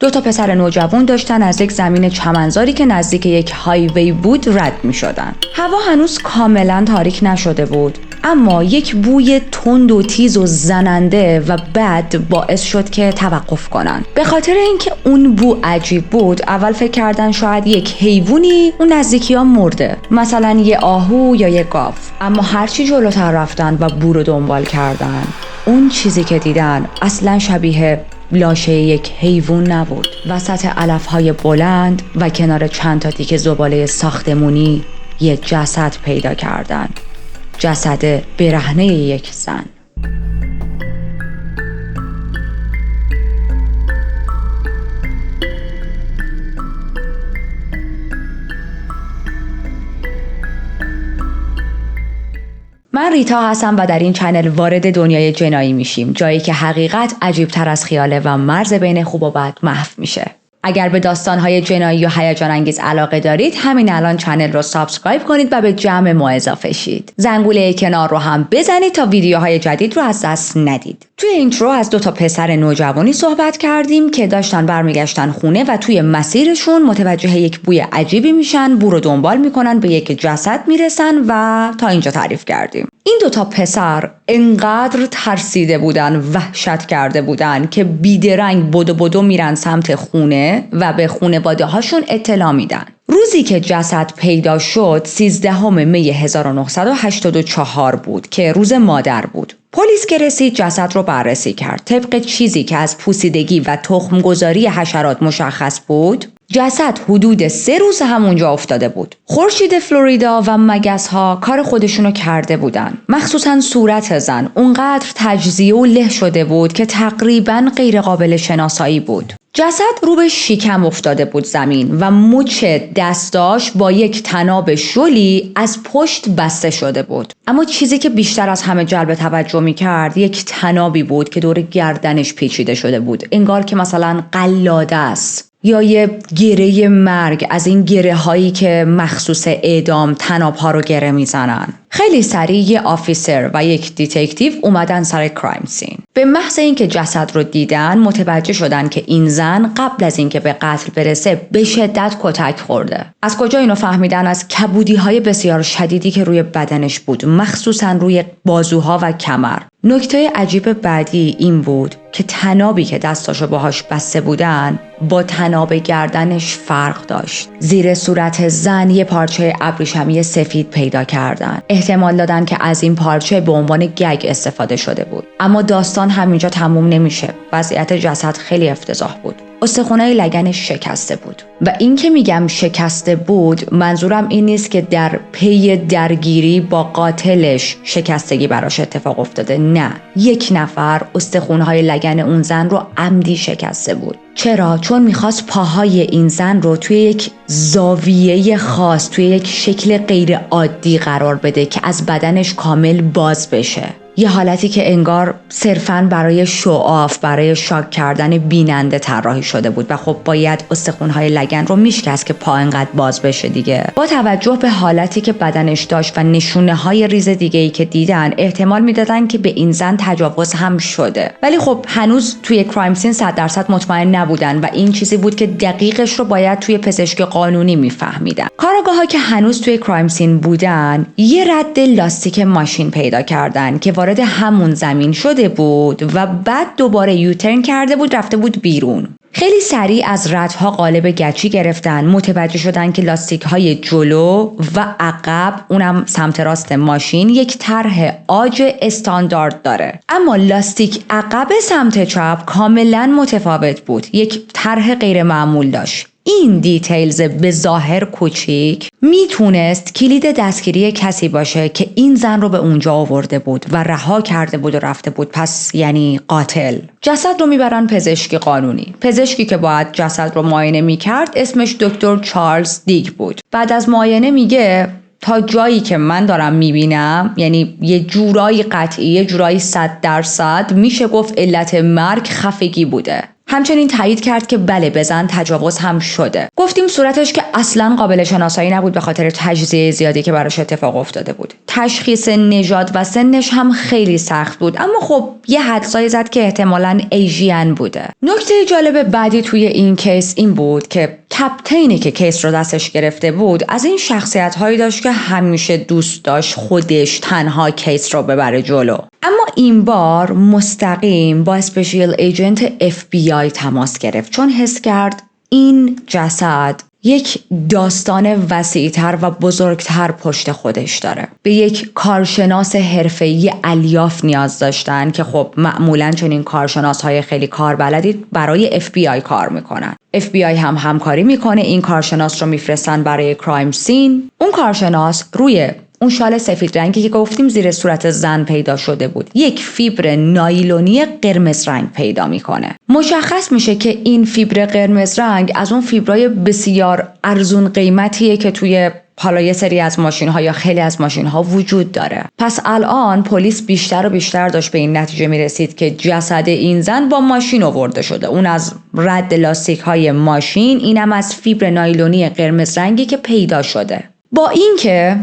2 پسر نوجوان داشتن از یک زمین چمنزاری که نزدیک یک هایوی بود رد می شدن. هوا هنوز کاملا تاریک نشده بود، اما یک بوی تند و تیز و زننده و بد باعث شد که توقف کنن. به خاطر اینکه اون بو عجیب بود، اول فکر کردن شاید یک حیوانی اون نزدیکی ها مرده، مثلا یه آهو یا یه گاو. اما هرچی جلوتر رفتن و بو رو دنبال کردن، اون چیزی که دیدن اصلا شبیه لاشه یک حیوان نبود. وسط علف‌های بلند و کنار چند تا تیکه زباله ساختمونی یه جسد پیدا کردن. جسد برهنه یک زن. من ریتا هستم و در این چنل وارد دنیای جنایی میشیم، جایی که حقیقت عجیب‌تر از خیاله و مرز بین خوب و بد محو میشه. اگر به داستان‌های جنایی و هیجان انگیز علاقه دارید، همین الان چنل رو سابسکرایب کنید و به جمع ما اضافه شید. زنگوله کنار رو هم بزنید تا ویدیوهای جدید رو از دست ندید. توی اینترو از 2 پسر نوجوانی صحبت کردیم که داشتن برمیگشتن خونه و توی مسیرشون متوجه یک بوی عجیبی میشن، بو رو دنبال میکنن، به یک جسد میرسن و تا اینجا تعریف کردیم. این 2 پسر انقدر ترسیده بودن، وحشت کرده بودن که بیدرنگ بدو میرن سمت خونه و به خانواده هاشون اطلاع میدن. روزی که جسد پیدا شد 13 می 1984 بود که روز مادر بود. پلیس که رسید جسد رو بررسی کرد. طبق چیزی که از پوسیدگی و تخمگذاری حشرات مشخص بود، جسد حدود 3 روز همونجا افتاده بود. خورشید فلوریدا و مگس‌ها کار خودشونو کرده بودن. مخصوصاً صورت زن اونقدر تجزیه و له شده بود که تقریباً غیر قابل شناسایی بود. جسد رو به شکم افتاده بود زمین و مچ دستاش با یک طناب شلی از پشت بسته شده بود. اما چیزی که بیشتر از همه جلب توجه می‌کرد یک طنابی بود که دور گردنش پیچیده شده بود، انگار که مثلا قلاده است یا یه گره مرگ، از این گره هایی که مخصوص اعدام طناب ها رو گره میزنن. خیلی سریع یه آفیسر و یک دیتکتیو اومدن سر کرایم سین. به محض اینکه جسد رو دیدن متوجه شدن که این زن قبل از اینکه به قتل برسه به شدت کتک خورده. از کجا اینو فهمیدن؟ از کبودی های بسیار شدیدی که روی بدنش بود، مخصوصا روی بازوها و کمر. نکته عجیب بعدی این بود که طنابی که دستاشو باهاش بسته بودن با طناب گردنش فرق داشت. زیر صورت زن یه پارچه ابریشمی سفید پیدا کردن. احتمال دادن که از این پارچه به عنوان گگ استفاده شده بود. اما داستان همینجا تموم نمیشه. وضعیت جسد خیلی افتضاح بود. استخوان‌های لگنش شکسته بود. و این که میگم شکسته بود، منظورم این نیست که در پی درگیری با قاتلش شکستگی براش اتفاق افتاده. نه، یک نفر استخوان‌های لگن اون زن رو عمدی شکسته بود. چرا؟ چون میخواست پاهای این زن رو توی یک زاویه خاص، توی یک شکل غیر عادی قرار بده که از بدنش کامل باز بشه. یه حالتی که انگار صرفاً برای شوآف، برای شاک کردن بیننده طراحی شده بود و خب باید استخوان‌های لگن رو میشکست که پا انقدر باز بشه دیگه. با توجه به حالتی که بدنش داشت و نشونه‌های ریز دیگه‌ای که دیدن، احتمال میدادن که به این زن تجاوز هم شده. ولی خب هنوز توی کرایم سین 100% مطمئن نبودن و این چیزی بود که دقیقش رو باید توی پزشک قانونی میفهمیدن. کارآگاه‌ها که هنوز توی کرایم سین بودن، یه رد لاستیک ماشین پیدا کردن که وارد همون زمین شده بود و بعد دوباره یوترن کرده بود، رفته بود بیرون. خیلی سریع از ردها قالب گچی گرفتن، متوجه شدن که لاستیک‌های جلو و عقب، اونم سمت راست ماشین، یک طرح عاج استاندارد داره. اما لاستیک عقب سمت چپ کاملا متفاوت بود، یک طرح غیر معمول داشت. این دیتیلز به ظاهر کوچیک میتونست کلید دستگیری کسی باشه که این زن رو به اونجا آورده بود و رها کرده بود و رفته بود، پس یعنی قاتل. جسد رو میبرن پزشکی قانونی. پزشکی که باید جسد رو معاینه میکرد اسمش دکتر چارلز دیگ بود. بعد از معاینه میگه تا جایی که من دارم میبینم، یعنی یه جورایی قطعی، یه جورایی 100% میشه گفت علت مرگ خفگی بوده. همچنین تایید کرد که بله به زن تجاوز هم شده. گفتیم صورتش که اصلا قابل شناسایی نبود به خاطر تجزیه زیادی که براش اتفاق افتاده بود. تشخیص نژاد و سنش هم خیلی سخت بود، اما خب یه حدسایی زد که احتمالاً ایژین بوده. نکته جالب بعدی توی این کیس این بود که کپتینی که کیس رو دستش گرفته بود از این شخصیت‌هایی داشت که همیشه دوست داشت خودش تنها کیس رو ببره جلو. اما این بار مستقیم با اسپشیال ایجنت FBI تماس گرفت، چون حس کرد این جسد یک داستان وسیع‌تر و بزرگتر پشت خودش داره. به یک کارشناس حرفه‌ای الیاف نیاز داشتن که خب معمولاً چنین کارشناس‌های خیلی کاربلدی برای FBI کار میکنن. FBI هم همکاری میکنه، این کارشناس رو میفرستن برای کرایم سین. اون کارشناس روی اون شال سفید رنگی که گفتیم زیر صورت زن پیدا شده بود یک فیبر نایلونی قرمز رنگ پیدا میکنه. مشخص میشه که این فیبر قرمز رنگ از اون فیبرای بسیار ارزون قیمتیه که توی حالا یه سری از ماشین‌ها یا خیلی از ماشین‌ها وجود داره. پس الان پلیس بیشتر و بیشتر داشت به این نتیجه میرسید که جسد این زن با ماشین آورده شده. اون از رد لاستیک‌های ماشین، اینم از فیبر نایلونی قرمز رنگی که پیدا شده. با اینکه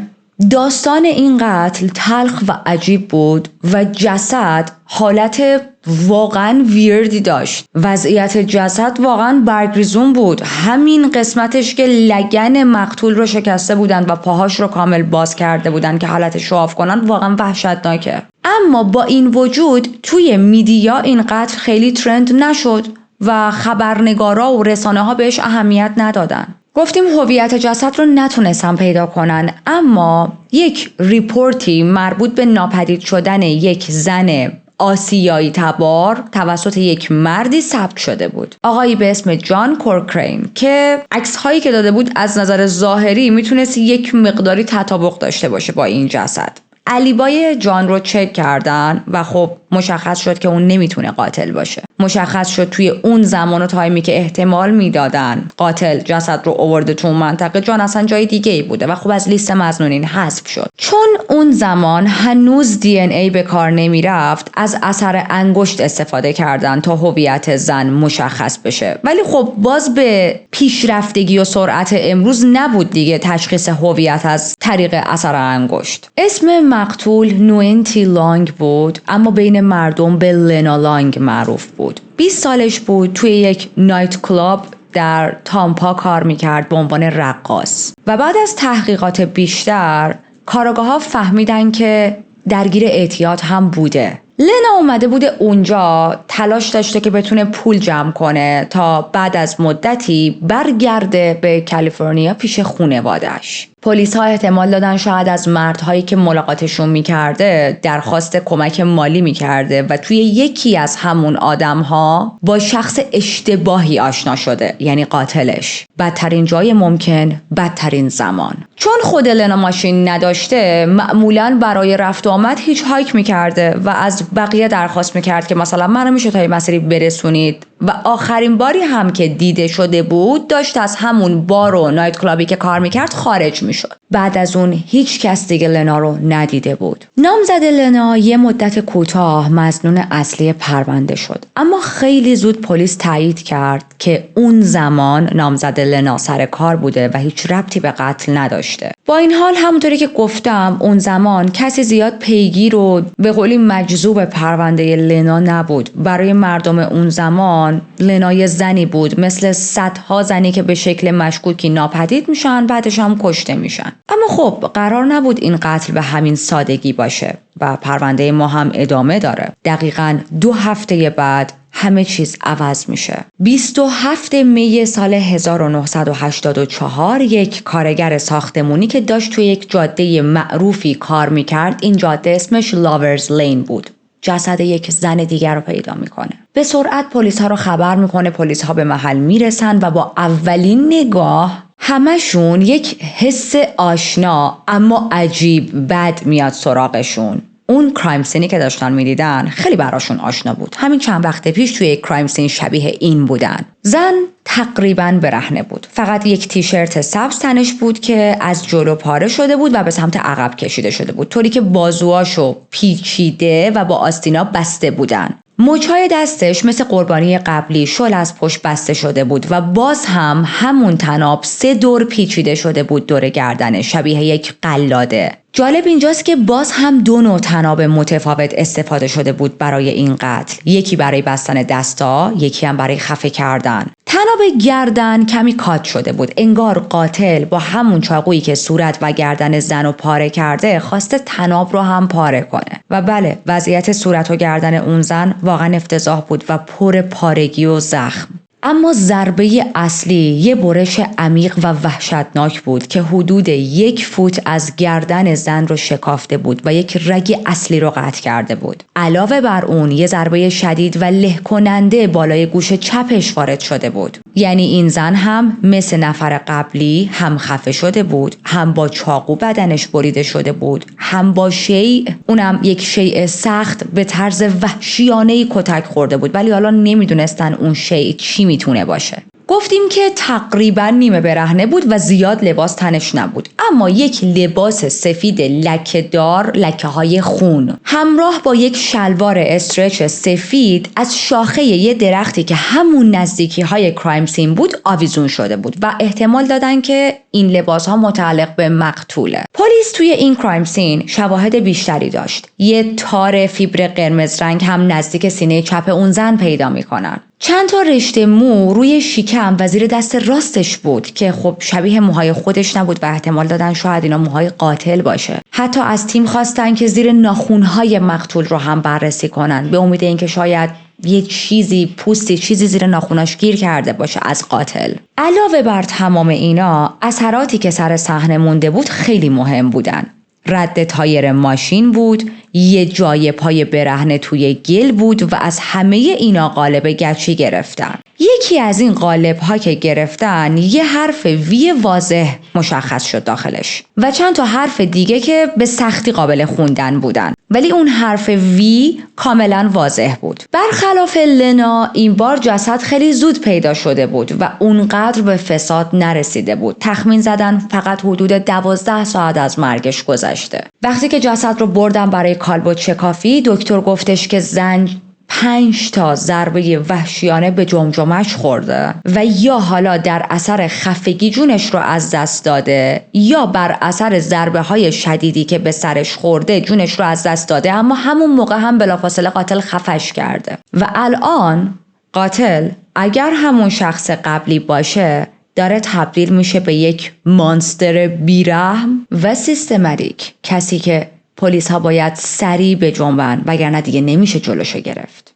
داستان این قتل تلخ و عجیب بود و جسد حالت واقعا ویردی داشت. وضعیت جسد واقعا برگریزون بود. همین قسمتش که لگن مقتول رو شکسته بودن و پاهاش رو کامل باز کرده بودن که حالت شعاف کنن واقعا وحشتناکه. اما با این وجود توی میدیا این قتل خیلی ترند نشد و خبرنگارا و رسانه ها بهش اهمیت ندادن. گفتیم هویت جسد رو نتونستن پیدا کنن، اما یک ریپورتی مربوط به ناپدید شدن یک زن آسیایی تبار توسط یک مردی ثبت شده بود. آقایی به اسم جان کورکرین که عکس هایی که داده بود از نظر ظاهری میتونست یک مقداری تطابق داشته باشه با این جسد. علیبای جان رو چک کردن و خب مشخص شد که اون نمیتونه قاتل باشه. مشخص شد توی اون زمان و تایمی که احتمال میدادن قاتل جسد رو آورده تو اون منطقه، جان اصلا جای دیگه ای بوده و خب از لیست مظنونین حذف شد. چون اون زمان هنوز DNA به کار نمیرفت، از اثر انگشت استفاده کردن تا هویت زن مشخص بشه. ولی خب باز به پیشرفتگی و سرعت امروز نبود دیگه تشخیص هویت از طریق اثر انگشت. اسم مقتول نوئن تی لانگ بود، اما بین مردم به لنا لانگ معروف بود. 20 سالش بود، توی یک نایت کلاب در تامپا کار میکرد به عنوان رقاص و بعد از تحقیقات بیشتر کاراگاه‌ها فهمیدن که درگیر اعتیاد هم بوده. لنا اومده بوده اونجا، تلاش داشته که بتونه پول جمع کنه تا بعد از مدتی برگرده به کالیفرنیا پیش خانواده‌اش. پلیس ها احتمال دادن شاید از مردهایی که ملاقاتشون میکرده درخواست کمک مالی میکرده و توی یکی از همون آدم ها با شخص اشتباهی آشنا شده، یعنی قاتلش. بدترین جای ممکن، بدترین زمان. چون خود لنا ماشین نداشته، معمولاً برای رفت و آمد هیچ هایک میکرده و از بقیه درخواست میکرد که مثلا منو میشه تا این مسیری برسونید و آخرین باری هم که دیده شده بود داشت از همون بار و نایت کلابی که کار میکرد خارج میشد. بعد از اون هیچ کس دیگه لنا رو ندیده بود. نامزد لنا یه مدت کوتاه مظنون اصلی پرونده شد، اما خیلی زود پلیس تایید کرد که اون زمان نامزد لنا سر کار بوده و هیچ ربطی به قتل نداشته. با این حال همونطوری که گفتم اون زمان کسی زیاد پیگیر و به قولی مجذوب پرونده لنا نبود. برای مردم اون زمان لنا یه زنی بود مثل صدها زنی که به شکل مشکوکی ناپدید میشن، بعدش هم کشته میشن. اما خب قرار نبود این قتل به همین سادگی باشه و پرونده ما هم ادامه داره. دقیقاً 2 هفته بعد همه چیز عوض میشه. 27 می سال 1984 یک کارگر ساختمونی که داشت توی یک جاده معروفی کار میکرد، این جاده اسمش لاورز لین بود، جسد یک زن دیگر رو پیدا میکنه. به سرعت پلیس ها رو خبر میکنه، پلیس ها به محل میرسن و با اولین نگاه همشون یک حس آشنا اما عجیب بد میاد سراغشون. اون کرایم سینی که داشتن میدیدن خیلی براشون آشنا بود. همین چند وقت پیش توی یک کرایم سین شبیه این بودن. زن تقریباً برهنه بود. فقط یک تیشرت سبز تنش بود که از جلو پاره شده بود و به سمت عقب کشیده شده بود، طوری که بازوهاشو پیچیده و با آستینا بسته بودن. مچای دستش مثل قربانی قبلی شل از پشت بسته شده بود و باز هم همون طناب 3 دور پیچیده شده بود دور گردنش، شبیه یک قلاده. جالب اینجاست که باز هم 2 نوع طناب متفاوت استفاده شده بود برای این قتل. یکی برای بستن دستا، یکی هم برای خفه کردن. طناب گردن کمی کات شده بود. انگار قاتل با همون چاقویی که صورت و گردن زن رو پاره کرده خواسته طناب رو هم پاره کنه. و بله، وضعیت صورت و گردن اون زن واقعا افتضاح بود و پر پارگی و زخم. اما ضربه اصلی یه برش عمیق و وحشتناک بود که حدود 1 فوت از گردن زن رو شکافته بود و یک رگ اصلی رو قطع کرده بود. علاوه بر اون یه ضربه شدید و له کننده بالای گوش چپش وارد شده بود. یعنی این زن هم مثل نفر قبلی هم خفه شده بود، هم با چاقو بدنش بریده شده بود، هم با شیء، اونم یک شیء سخت به طرز وحشیانه‌ای کتک خورده بود، ولی حالا نمیدونستن اون شیء چی میتونه باشه. گفتیم که تقریبا نیمه برهنه بود و زیاد لباس تنش نبود، اما یک لباس سفید لکه‌دار، لکه‌های خون، همراه با یک شلوار استرچ سفید از شاخه یه درختی که همون نزدیکی‌های کرایم سین بود آویزون شده بود و احتمال دادن که این لباس‌ها متعلق به مقتوله. پلیس توی این کرایم سین شواهد بیشتری داشت. یه تار فیبر قرمز رنگ هم نزدیک سینه چپ اون زن پیدا می‌کنن. چند تا رشته مو روی شکم و زیر دست راستش بود که خب شبیه موهای خودش نبود و احتمال دادن شاید اینا موهای قاتل باشه. حتی از تیم خواستن که زیر ناخونهای مقتول رو هم بررسی کنن به امید اینکه شاید یه چیزی، پوستی، چیزی زیر ناخوناش گیر کرده باشه از قاتل. علاوه بر تمام اینا، اثراتی که سر صحنه مونده بود خیلی مهم بودن. رد تایر ماشین بود، یه جای پای برهنه توی گل بود و از همه اینا قالب گچی گرفتن. یکی از این قالب ها که گرفتن یه حرف وی واضح مشخص شد داخلش و چند تا حرف دیگه که به سختی قابل خوندن بودن، ولی اون حرف وی کاملا واضح بود. برخلاف لنا این بار جسد خیلی زود پیدا شده بود و اونقدر به فساد نرسیده بود. تخمین زدن فقط حدود 12 ساعت از مرگش گذشته. وقتی که جسد رو بردن برای کالبد شکافی، دکتر گفتش که زن 5 تا ضربه وحشیانه به جمجمه‌اش خورده و یا حالا در اثر خفگی جونش رو از دست داده یا بر اثر ضربه های شدیدی که به سرش خورده جونش رو از دست داده، اما همون موقع هم بلافاصله قاتل خفش کرده. و الان قاتل اگر همون شخص قبلی باشه داره تبدیل میشه به یک مانستر بیرحم و سیستماتیک، کسی که پلیس ها باید سریع بجنبن وگرنه دیگه نمیشه جلوشو گرفت.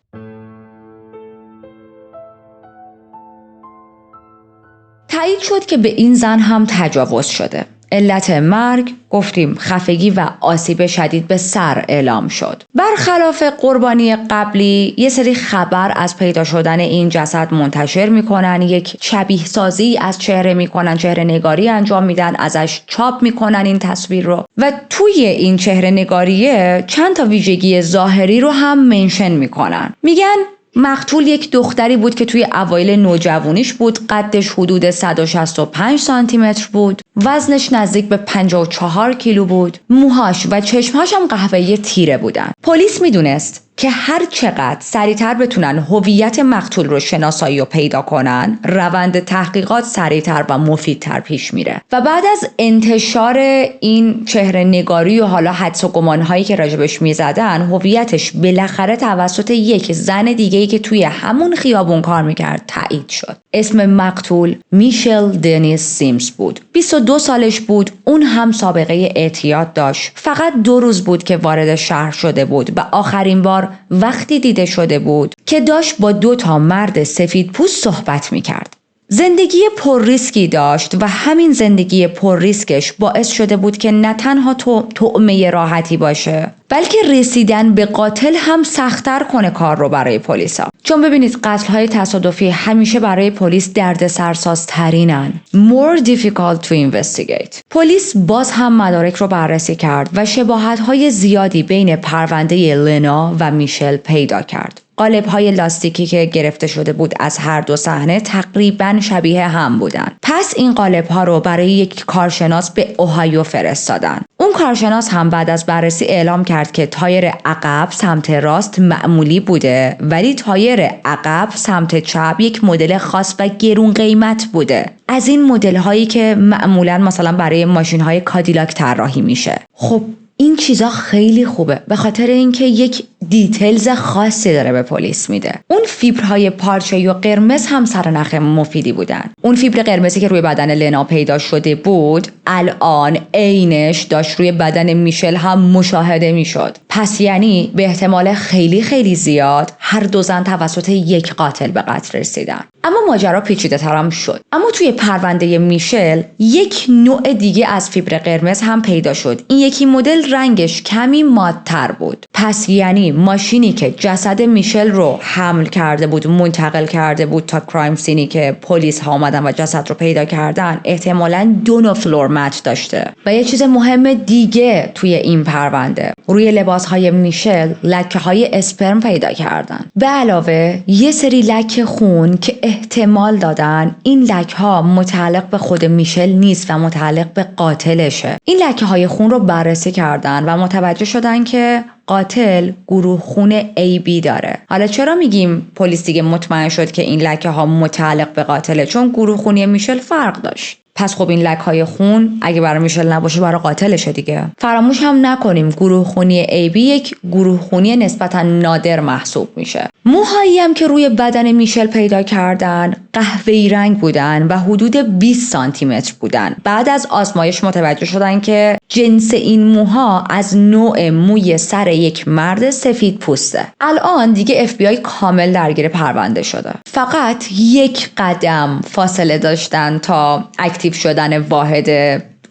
تایید شد که به این زن هم تجاوز شده. علت مرگ گفتیم خفگی و آسیب شدید به سر اعلام شد. برخلاف قربانی قبلی یه سری خبر از پیدا شدن این جسد منتشر میکنن، یک شبیه سازی از چهره میکنن، چهره نگاری انجام میدن، ازش چاپ میکنن این تصویر رو و توی این چهره نگاریه چند تا ویژگی ظاهری رو هم منشن میکنن. میگن مقتول یک دختری بود که توی اوایل نوجوانیش بود، قدش حدود 165 سانتی متر بود، وزنش نزدیک به 54 کیلو بود، موهاش و چشمهاش هم قهوه‌ای تیره بودن. پلیس میدونست که هر چقدر سریعتر بتونن هویت مقتول رو شناسایی و پیدا کنن، روند تحقیقات سریعتر و مفیدتر پیش میره. و بعد از انتشار این چهره نگاری و حالا حدس و گمانهایی که راجبش میزدن، هویتش بالاخره توسط یک زن دیگه‌ای که توی همون خیابون کار میکرد تایید شد. اسم مقتول میشل دنیس سیمز بود. 22 سالش بود. اون هم سابقه اعتیاد داشت. فقط 2 روز بود که وارد شهر شده بود و آخرین بار وقتی دیده شده بود که داشت با 2 تا مرد سفید پوست صحبت میکرد. زندگی پر ریسکی داشت و همین زندگی پر ریسکش باعث شده بود که نه تنها طعمه راحتی باشه، بلکه رسیدن به قاتل هم سخت‌تر کنه کار رو برای پلیسا. چون ببینید قتل‌های تصادفی همیشه برای پلیس دردسرسازترینن. More difficult to investigate. پلیس باز هم مدارک رو بررسی کرد و شباهت‌های زیادی بین پرونده لنا و میشل پیدا کرد. قالب‌های لاستیکی که گرفته شده بود از هر 2 صحنه تقریباً شبیه هم بودن. پس این قالب‌ها رو برای یک کارشناس به اوهایو فرستادن. اون اون کارشناس هم بعد از بررسی اعلام کرد که تایر عقب سمت راست معمولی بوده ولی تایر عقب سمت چپ یک مدل خاص و گرون قیمت بوده، از این مدل هایی که معمولا مثلا برای ماشین های کادیلاک طراحی میشه. خب این چیزا خیلی خوبه به خاطر اینکه یک دیتیلز خاصی داره به پلیس میده. اون فیبرهای پارچه‌ای و قرمز هم سرنخ مفیدی بودن. اون فیبر قرمزی که روی بدن لنا پیدا شده بود الان عینش داشت روی بدن میشل هم مشاهده میشد. پس یعنی به احتمال خیلی خیلی زیاد هر دو زن توسط یک قاتل به قتل رسیدن. اما ماجرا پیچیده ترم شد. اما توی پرونده میشل یک نوع دیگه از فیبر قرمز هم پیدا شد. این یکی مدل رنگش کمی مات‌تر بود. پس یعنی ماشینی که جسد میشل رو حمل کرده بود منتقل کرده بود تا کرایم سینی که پلیس ها اومدن و جسد رو پیدا کردن احتمالاً 2 نوع فلور مچ داشته. و یه چیز مهم دیگه توی این پرونده روی لباس های میشل لکه های اسپرم پیدا کردن. به علاوه یه سری لکه خون که احتمال دادن این لکه ها متعلق به خود میشل نیست و متعلق به قاتلشه. این لکه های خون رو بررسی کردن و متوجه شدن که قاتل گروه خون AB داره. حالا چرا میگیم پلیس دیگه مطمئن شد که این لکه ها متعلق به قاتله؟ چون گروه خونی میشل فرق داشت. پس خب این لکه های خون اگه برای میشل نباشه برای قاتلشه دیگه. فراموش هم نکنیم گروه خونی AB یک گروه خونی نسبتا نادر محسوب میشه. موهایی هم که روی بدن میشل پیدا کردن قهوه‌ای رنگ بودن و حدود 20 سانتی متر بودن. بعد از آزمایش متوجه شدن که جنس این موها از نوع موی سر یک مرد سفید پوسته. الان دیگه FBI کامل درگیر پرونده شده. فقط یک قدم فاصله داشتن تا اکتیو شدن واحد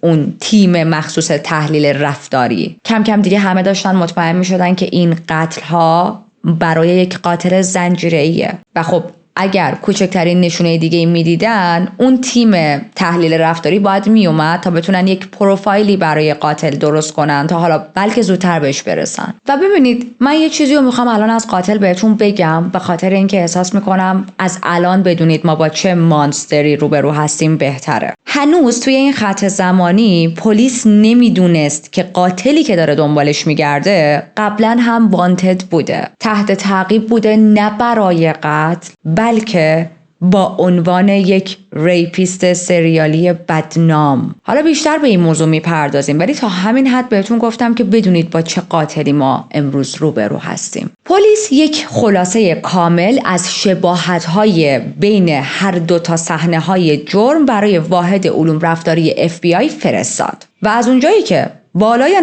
اون تیم مخصوص تحلیل رفتاری. کم کم دیگه همه داشتن مطمئن می شدن که این قتل ها برای یک قاتل زنجیره‌ایه و خب اگر کوچکترین نشونه دیگه میدیدن اون تیم تحلیل رفتاری باید میومد تا بتونن یک پروفایلی برای قاتل درست کنن تا حالا بلکه زودتر بهش برسن. و ببینید من یه چیزی رو میخوام الان از قاتل بهتون بگم به خاطر اینکه احساس میکنم از الان بدونید ما با چه مانستری روبرو هستیم بهتره. هنوز توی این خط زمانی پلیس نمیدونست که قاتلی که داره دنبالش میگرده قبلا هم وانتد بوده، تحت تعقیب بوده، نه برای قتل بلکه با عنوان یک ریپیست سریالی بدنام. حالا بیشتر به این موضوع میپردازیم ولی تا همین حد بهتون گفتم که بدونید با چه قاتلی ما امروز روبرو هستیم. پلیس یک خلاصه کامل از شباهت‌های بین هر دو تا صحنه‌های جرم برای واحد علوم رفتاری FBI فرستاد و از اونجایی که بالای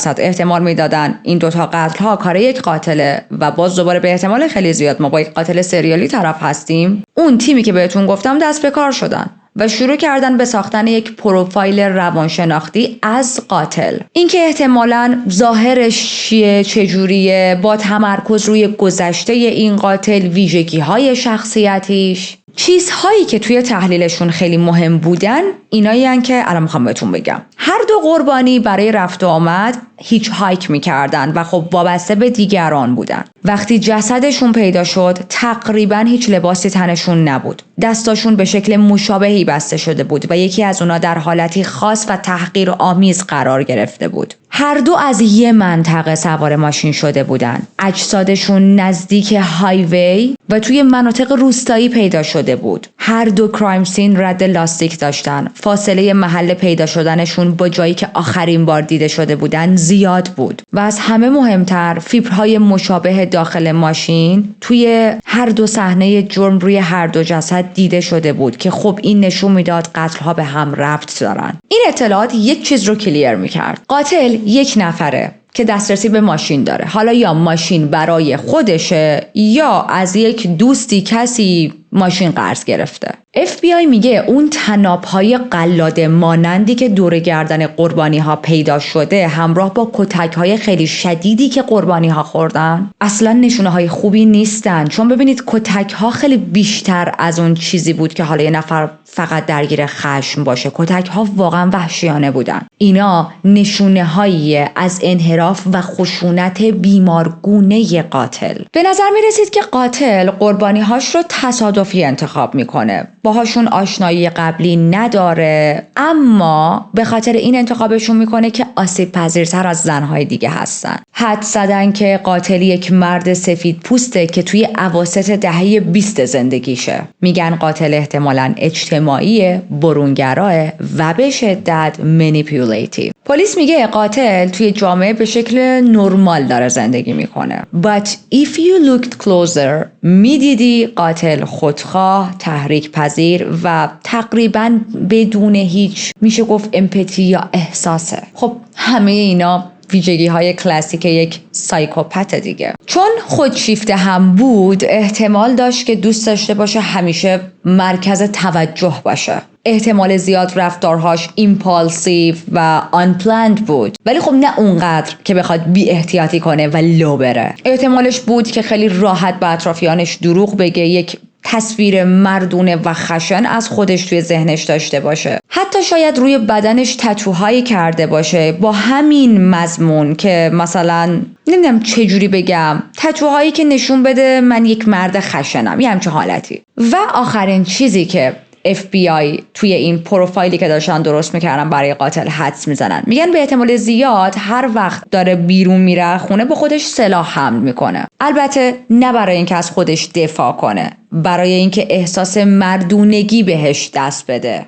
90% احتمال میدادن این دوتا قتل ها کار یک قاتله و باز دوباره به احتمال خیلی زیاد ما با یک قاتل سریالی طرف هستیم، اون تیمی که بهتون گفتم دست به کار شدن و شروع کردن به ساختن یک پروفایل روانشناختی از قاتل. اینکه احتمالاً ظاهرش چیه، چجوریه، با تمرکز روی گذشته این قاتل، ویژگی‌های شخصیتیش، چیزهایی که توی تحلیلشون خیلی مهم بودن اینایی هن که الان میخوام بهتون بگم. هر دو قربانی برای رفت و آمد هیچ هایک میکردن و خب وابسته به دیگران بودن. وقتی جسدشون پیدا شد تقریبا هیچ لباسی تنشون نبود. دستاشون به شکل مشابهی بسته شده بود و یکی از اونا در حالتی خاص و تحقیرآمیز قرار گرفته بود. هر دو از یه منطقه سوار ماشین شده بودن. اجسادشون نزدیک هایوی و توی مناطق روستایی پیدا شده بود. هر دو کرایم سین رد لاستیک داشتن. فاصله محل پیدا شدنشون با جایی که آخرین بار دیده شده بودن زیاد بود. و از همه مهمتر فیبرهای مشابه داخل ماشین توی هر دو صحنه جرم روی هر دو جسد دیده شده بود که خب این نشون میداد قتل‌ها به هم ربط دارن. این اطلاعات یک چیز رو کلیر میکرد. قاتل یک نفره که دسترسی به ماشین داره. حالا یا ماشین برای خودشه یا از یک دوستی کسی ماشین قرض گرفته. FBI میگه اون تناب‌های قلاده مانندی که دور گردن قربانی‌ها پیدا شده همراه با کتک‌های خیلی شدیدی که قربانی‌ها خوردن اصلا نشونه‌های خوبی نیستن، چون ببینید کتک‌ها خیلی بیشتر از اون چیزی بود که حالا یه نفر فقط درگیر خشم باشه. کتک‌ها واقعا وحشیانه بودن. اینا نشونه‌هایی از انحراف و خشونت بیمارگونه قاتل. به نظر می‌رسید که قاتل قربانی‌هاش رو تصادفی انتخاب می‌کنه. باهاشون آشنایی قبلی نداره، اما به خاطر این انتخابشون میکنه که آسیب پذیرتر از زنهای دیگه هستن. حد زدن که قاتل یک مرد سفید پوسته که توی اواسط دهه 20 زندگیشه. میگن قاتل احتمالاً اجتماعیه، برونگراه و به شدت منیپیولیتیو. پلیس میگه قاتل توی جامعه به شکل نرمال داره زندگی میکنه. But if you looked closer میدیدی قاتل خودخواه، تحریک پذیر و تقریباً بدون هیچ میشه گفت امپاتی یا احساسه. خب همه اینا ویژگی های کلاسیک یک سایکوپت دیگه. چون خودشیفته هم بود، احتمال داشت که دوست داشته باشه همیشه مرکز توجه باشه. احتمال زیاد رفتارهاش ایمپالسیو و آنپلند بود، ولی خب نه اونقدر که بخواد بی احتیاطی کنه و لو بره. احتمالش بود که خیلی راحت به اطرافیانش دروغ بگه، یک تصویر مردونه و خشن از خودش توی ذهنش داشته باشه. حتی شاید روی بدنش تتوهایی کرده باشه با همین مضمون که مثلا نمیدونم چجوری بگم، تتوهایی که نشون بده من یک مرد خشنم، یه همچه حالتی. و آخرین چیزی که FBI توی این پروفایلی که داشتن درست میکردن برای قاتل حدس میزنن، میگن به احتمال زیاد هر وقت داره بیرون میره خونه با خودش سلاح حمل میکنه. البته نه برای اینکه از خودش دفاع کنه، برای اینکه احساس مردونگی بهش دست بده.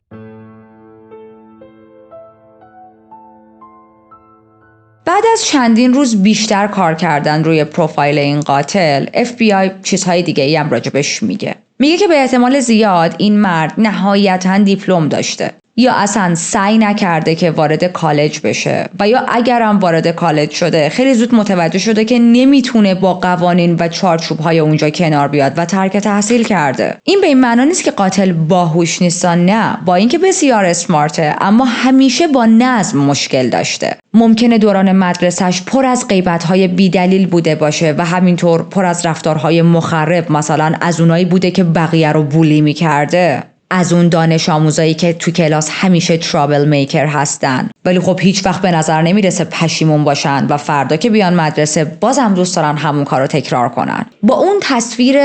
بعد از چندین روز بیشتر کار کردن روی پروفایل این قاتل، FBI چیزهای دیگه ای هم راجبش میگه. میگه که به احتمال زیاد این مرد نهایتاً دیپلم داشته، یا اصلا سعی نکرده که وارد کالج بشه، و یا اگرم وارد کالج شده خیلی زود متوجه شده که نمیتونه با قوانین و چارچوب‌های اونجا کنار بیاد و ترک تحصیل کرده. این به این معنی نیست که قاتل باهوش نیست، نه، با اینکه بسیار اسمارته، اما همیشه با نظم مشکل داشته. ممکنه دوران مدرسه‌اش پر از غیبت‌های بی‌دلیل بوده باشه و همینطور پر از رفتارهای مخرب، مثلا از اونایی بوده که بقیه رو بولی می‌کرده، از اون دانش آموزایی که تو کلاس همیشه ترابل میکر هستن ولی خب هیچ وقت به نظر نمیرسه پشیمون باشن و فردا که بیان مدرسه بازم دوست دارن همون کارو تکرار کنن. با اون تصویر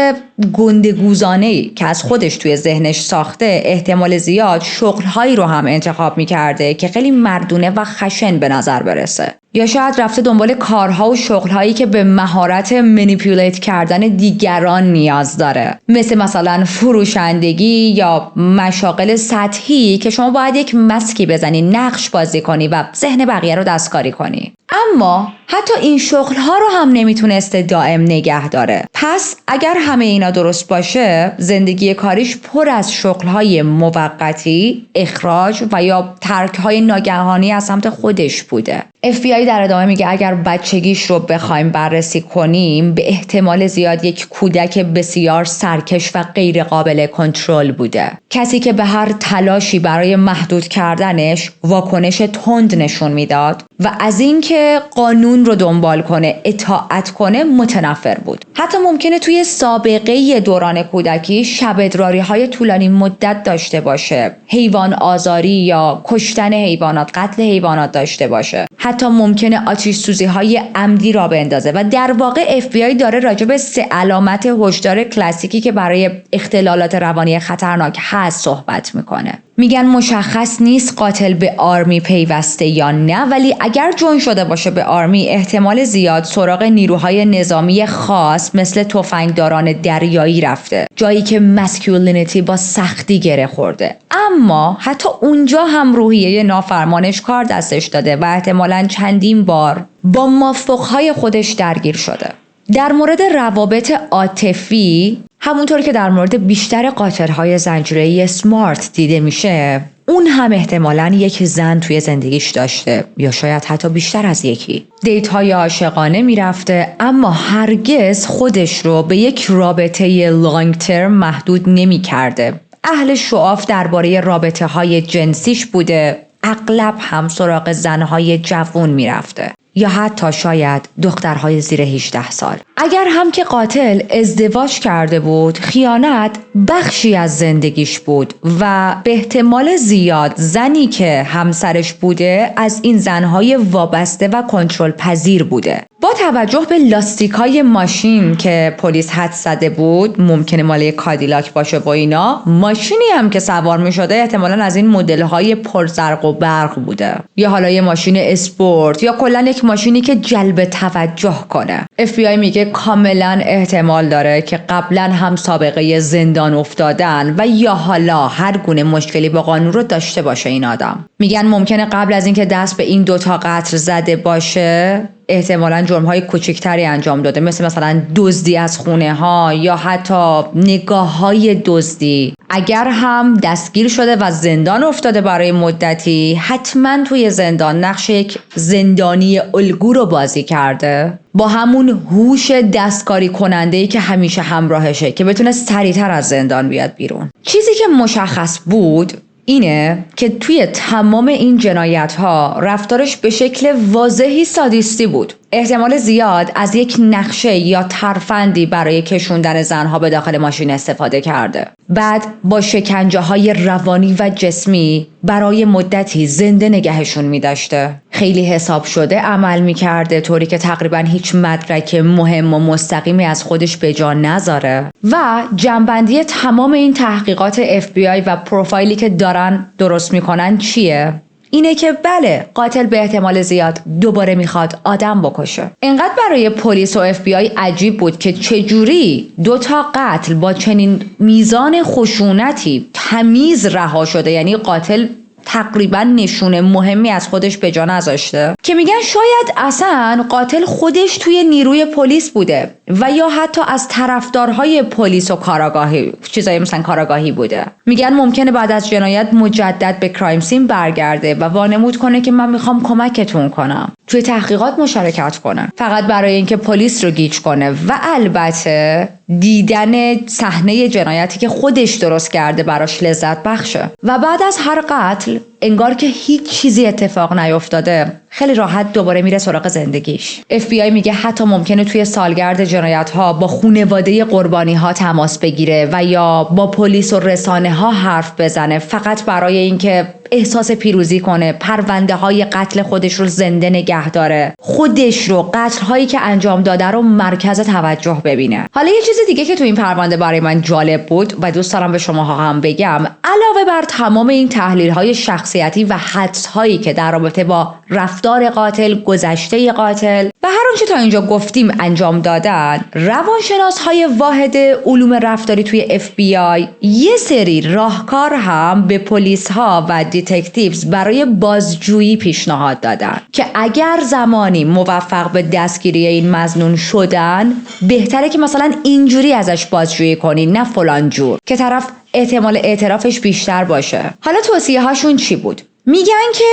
گندگوزانه‌ای که از خودش توی ذهنش ساخته، احتمال زیاد شغل‌هایی رو هم انتخاب می‌کرده که خیلی مردونه و خشن به نظر برسه، یا شاید رفته دنبال کارها و شغل‌هایی که به مهارت منیپولیت کردن دیگران نیاز داره، مثلا فروشندگی یا مشاغل سطحی که شما باید یک مسکی بزنی، نقش بازی کنی و ذهن بقیه رو دستکاری کنی. اما حتی این شغل‌ها رو هم نمیتونسته دائم نگه داره. پس اگر همه اینا درست باشه، زندگی کاریش پر از شغل‌های موقتی، اخراج و یا ترک‌های ناگهانی از سمت خودش بوده. FBI در ادامه میگه اگر بچگیش رو بخوایم بررسی کنیم، به احتمال زیاد یک کودک بسیار سرکش و غیر قابل کنترل بوده. کسی که به هر تلاشی برای محدود کردنش واکنش تند نشون میداد و از اینکه قانون رو دنبال کنه، اطاعت کنه متنفر بود. حتی ممکنه توی سابقه دوران کودکی شب ادراری‌های طولانی مدت داشته باشه، حیوان آزاری یا کشتن حیوانات، قتل حیوانات داشته باشه. حتی ممکنه آتش سوزی‌های عمدی را بندازه و در واقع FBI داره راجع به 3 علامت هشدار کلاسیکی که برای اختلالات روانی خطرناک هست صحبت میکنه. میگن مشخص نیست قاتل به آرمی پیوسته یا نه، ولی اگر جوین شده باشه به آرمی، احتمال زیاد سراغ نیروهای نظامی خاص مثل تفنگداران دریایی رفته، جایی که مسکولینیتی با سختی گره خورده. اما حتی اونجا هم روحیه نافرمانش کار دستش داده و احتمالاً چندین بار با مافوقهای خودش درگیر شده. در مورد روابط عاطفی، همونطور که در مورد بیشتر قاتل‌های زنجیره‌ای سمارت دیده میشه، اون هم احتمالاً یک زن توی زندگیش داشته، یا شاید حتی بیشتر از یکی. دیت‌های عاشقانه میرفته، اما هرگز خودش رو به یک رابطه لانگ ترم محدود نمی‌کرده. اهل شعاف درباره رابطه‌های جنسیش بوده، اغلب هم سراغ زن‌های جوون میرفته، یا حتی شاید دخترهای زیر 18 سال. اگر هم که قاتل ازدواج کرده بود، خیانت بخشی از زندگیش بود و به احتمال زیاد زنی که همسرش بوده از این زنهای وابسته و کنترل پذیر بوده. با توجه به لاستیکای ماشین که پلیس حدس زده بود ممکنه مال کادیلاک باشه و اینا، ماشینی هم که سوار می‌شده احتمالاً از این مدل‌های پرزرق و برق بوده، یا حالا یه ماشین اسپورت یا کلاً یک ماشینی که جلب توجه کنه. FBI میگه کاملاً احتمال داره که قبلاً هم سابقه زندان افتادن و یا حالا هر گونه مشکلی با قانون رو داشته باشه این آدم. میگن ممکنه قبل از اینکه دست به این دوتا قتل زده باشه احتمالاً جرم‌های کوچکتری انجام داده، مثلا دزدی از خونه ها یا حتی نگاه‌های دزدی. اگر هم دستگیر شده و زندان افتاده برای مدتی، حتما توی زندان نقش یک زندانی الگو رو بازی کرده، با همون هوش دستکاری کننده‌ای که همیشه همراهشه که بتونه سریعتر از زندان بیاد بیرون. چیزی که مشخص بود اینه که توی تمام این جنایت‌ها رفتارش به شکل واضحی سادیستی بود. احتمال زیاد از یک نقشه یا ترفندی برای کشوندن زنها به داخل ماشین استفاده کرده. بعد با شکنجه‌های روانی و جسمی برای مدتی زنده نگهشون می‌داشته. خیلی حساب شده عمل می‌کرده، طوری که تقریباً هیچ مدرک مهم و مستقیمی از خودش به جا نذاره. و جنبندی تمام این تحقیقات FBI و پروفایلی که دارن درست می‌کنن چیه؟ اینه که بله، قاتل به احتمال زیاد دوباره میخواد آدم بکشه. اینقدر برای پلیس و FBI عجیب بود که چجوری دوتا قتل با چنین میزان خشونتی تمیز رها شده، یعنی قاتل تقریبا نشونه مهمی از خودش به جا نذاشته، که میگن شاید اصلا قاتل خودش توی نیروی پلیس بوده و یا حتی از طرفدارهای پلیس و کاراگاهی، چیزایی مثلا کاراگاهی بوده. میگن ممکنه بعد از جنایت مجدد به کرایم سین برگرده و وانمود کنه که من میخوام کمکتون کنم، توی تحقیقات مشارکت کنه، فقط برای اینکه پلیس رو گیج کنه. و البته دیدن صحنه جنایتی که خودش درست کرده براش لذت بخشه. و بعد از هر قتل انگار که هیچ چیزی اتفاق نیفتاده، خیلی راحت دوباره میره سراغ زندگیش. FBI میگه حتی ممکنه توی سالگرد جنایت‌ها با خانواده قربانی‌ها تماس بگیره و یا با پلیس و رسانه‌ها حرف بزنه، فقط برای اینکه احساس پیروزی کنه، پرونده‌های قتل خودش رو زنده نگه داره، خودش رو، قتل‌هایی که انجام داده رو مرکز توجه ببینه. حالا یه چیز دیگه که تو این پرونده برای من جالب بود و دوست دارم به شماها هم بگم، علاوه بر تمام این تحلیل‌های شخصیتی و حدس‌هایی که در رابطه با رفتار قاتل، گذشته قاتل و هر آنچه تا اینجا گفتیم انجام دادن، روانشناس‌های واحد علوم رفتاری توی FBI یه سری راهکار هم به پلیس‌ها و دیتکتیوز برای بازجویی پیشنهاد دادن که اگر زمانی موفق به دستگیری این مظنون شدن، بهتره که مثلا اینجوری ازش بازجویی کنی، نه فلان جور، که طرف احتمال اعترافش بیشتر باشه. حالا توصیه هاشون چی بود؟ میگن که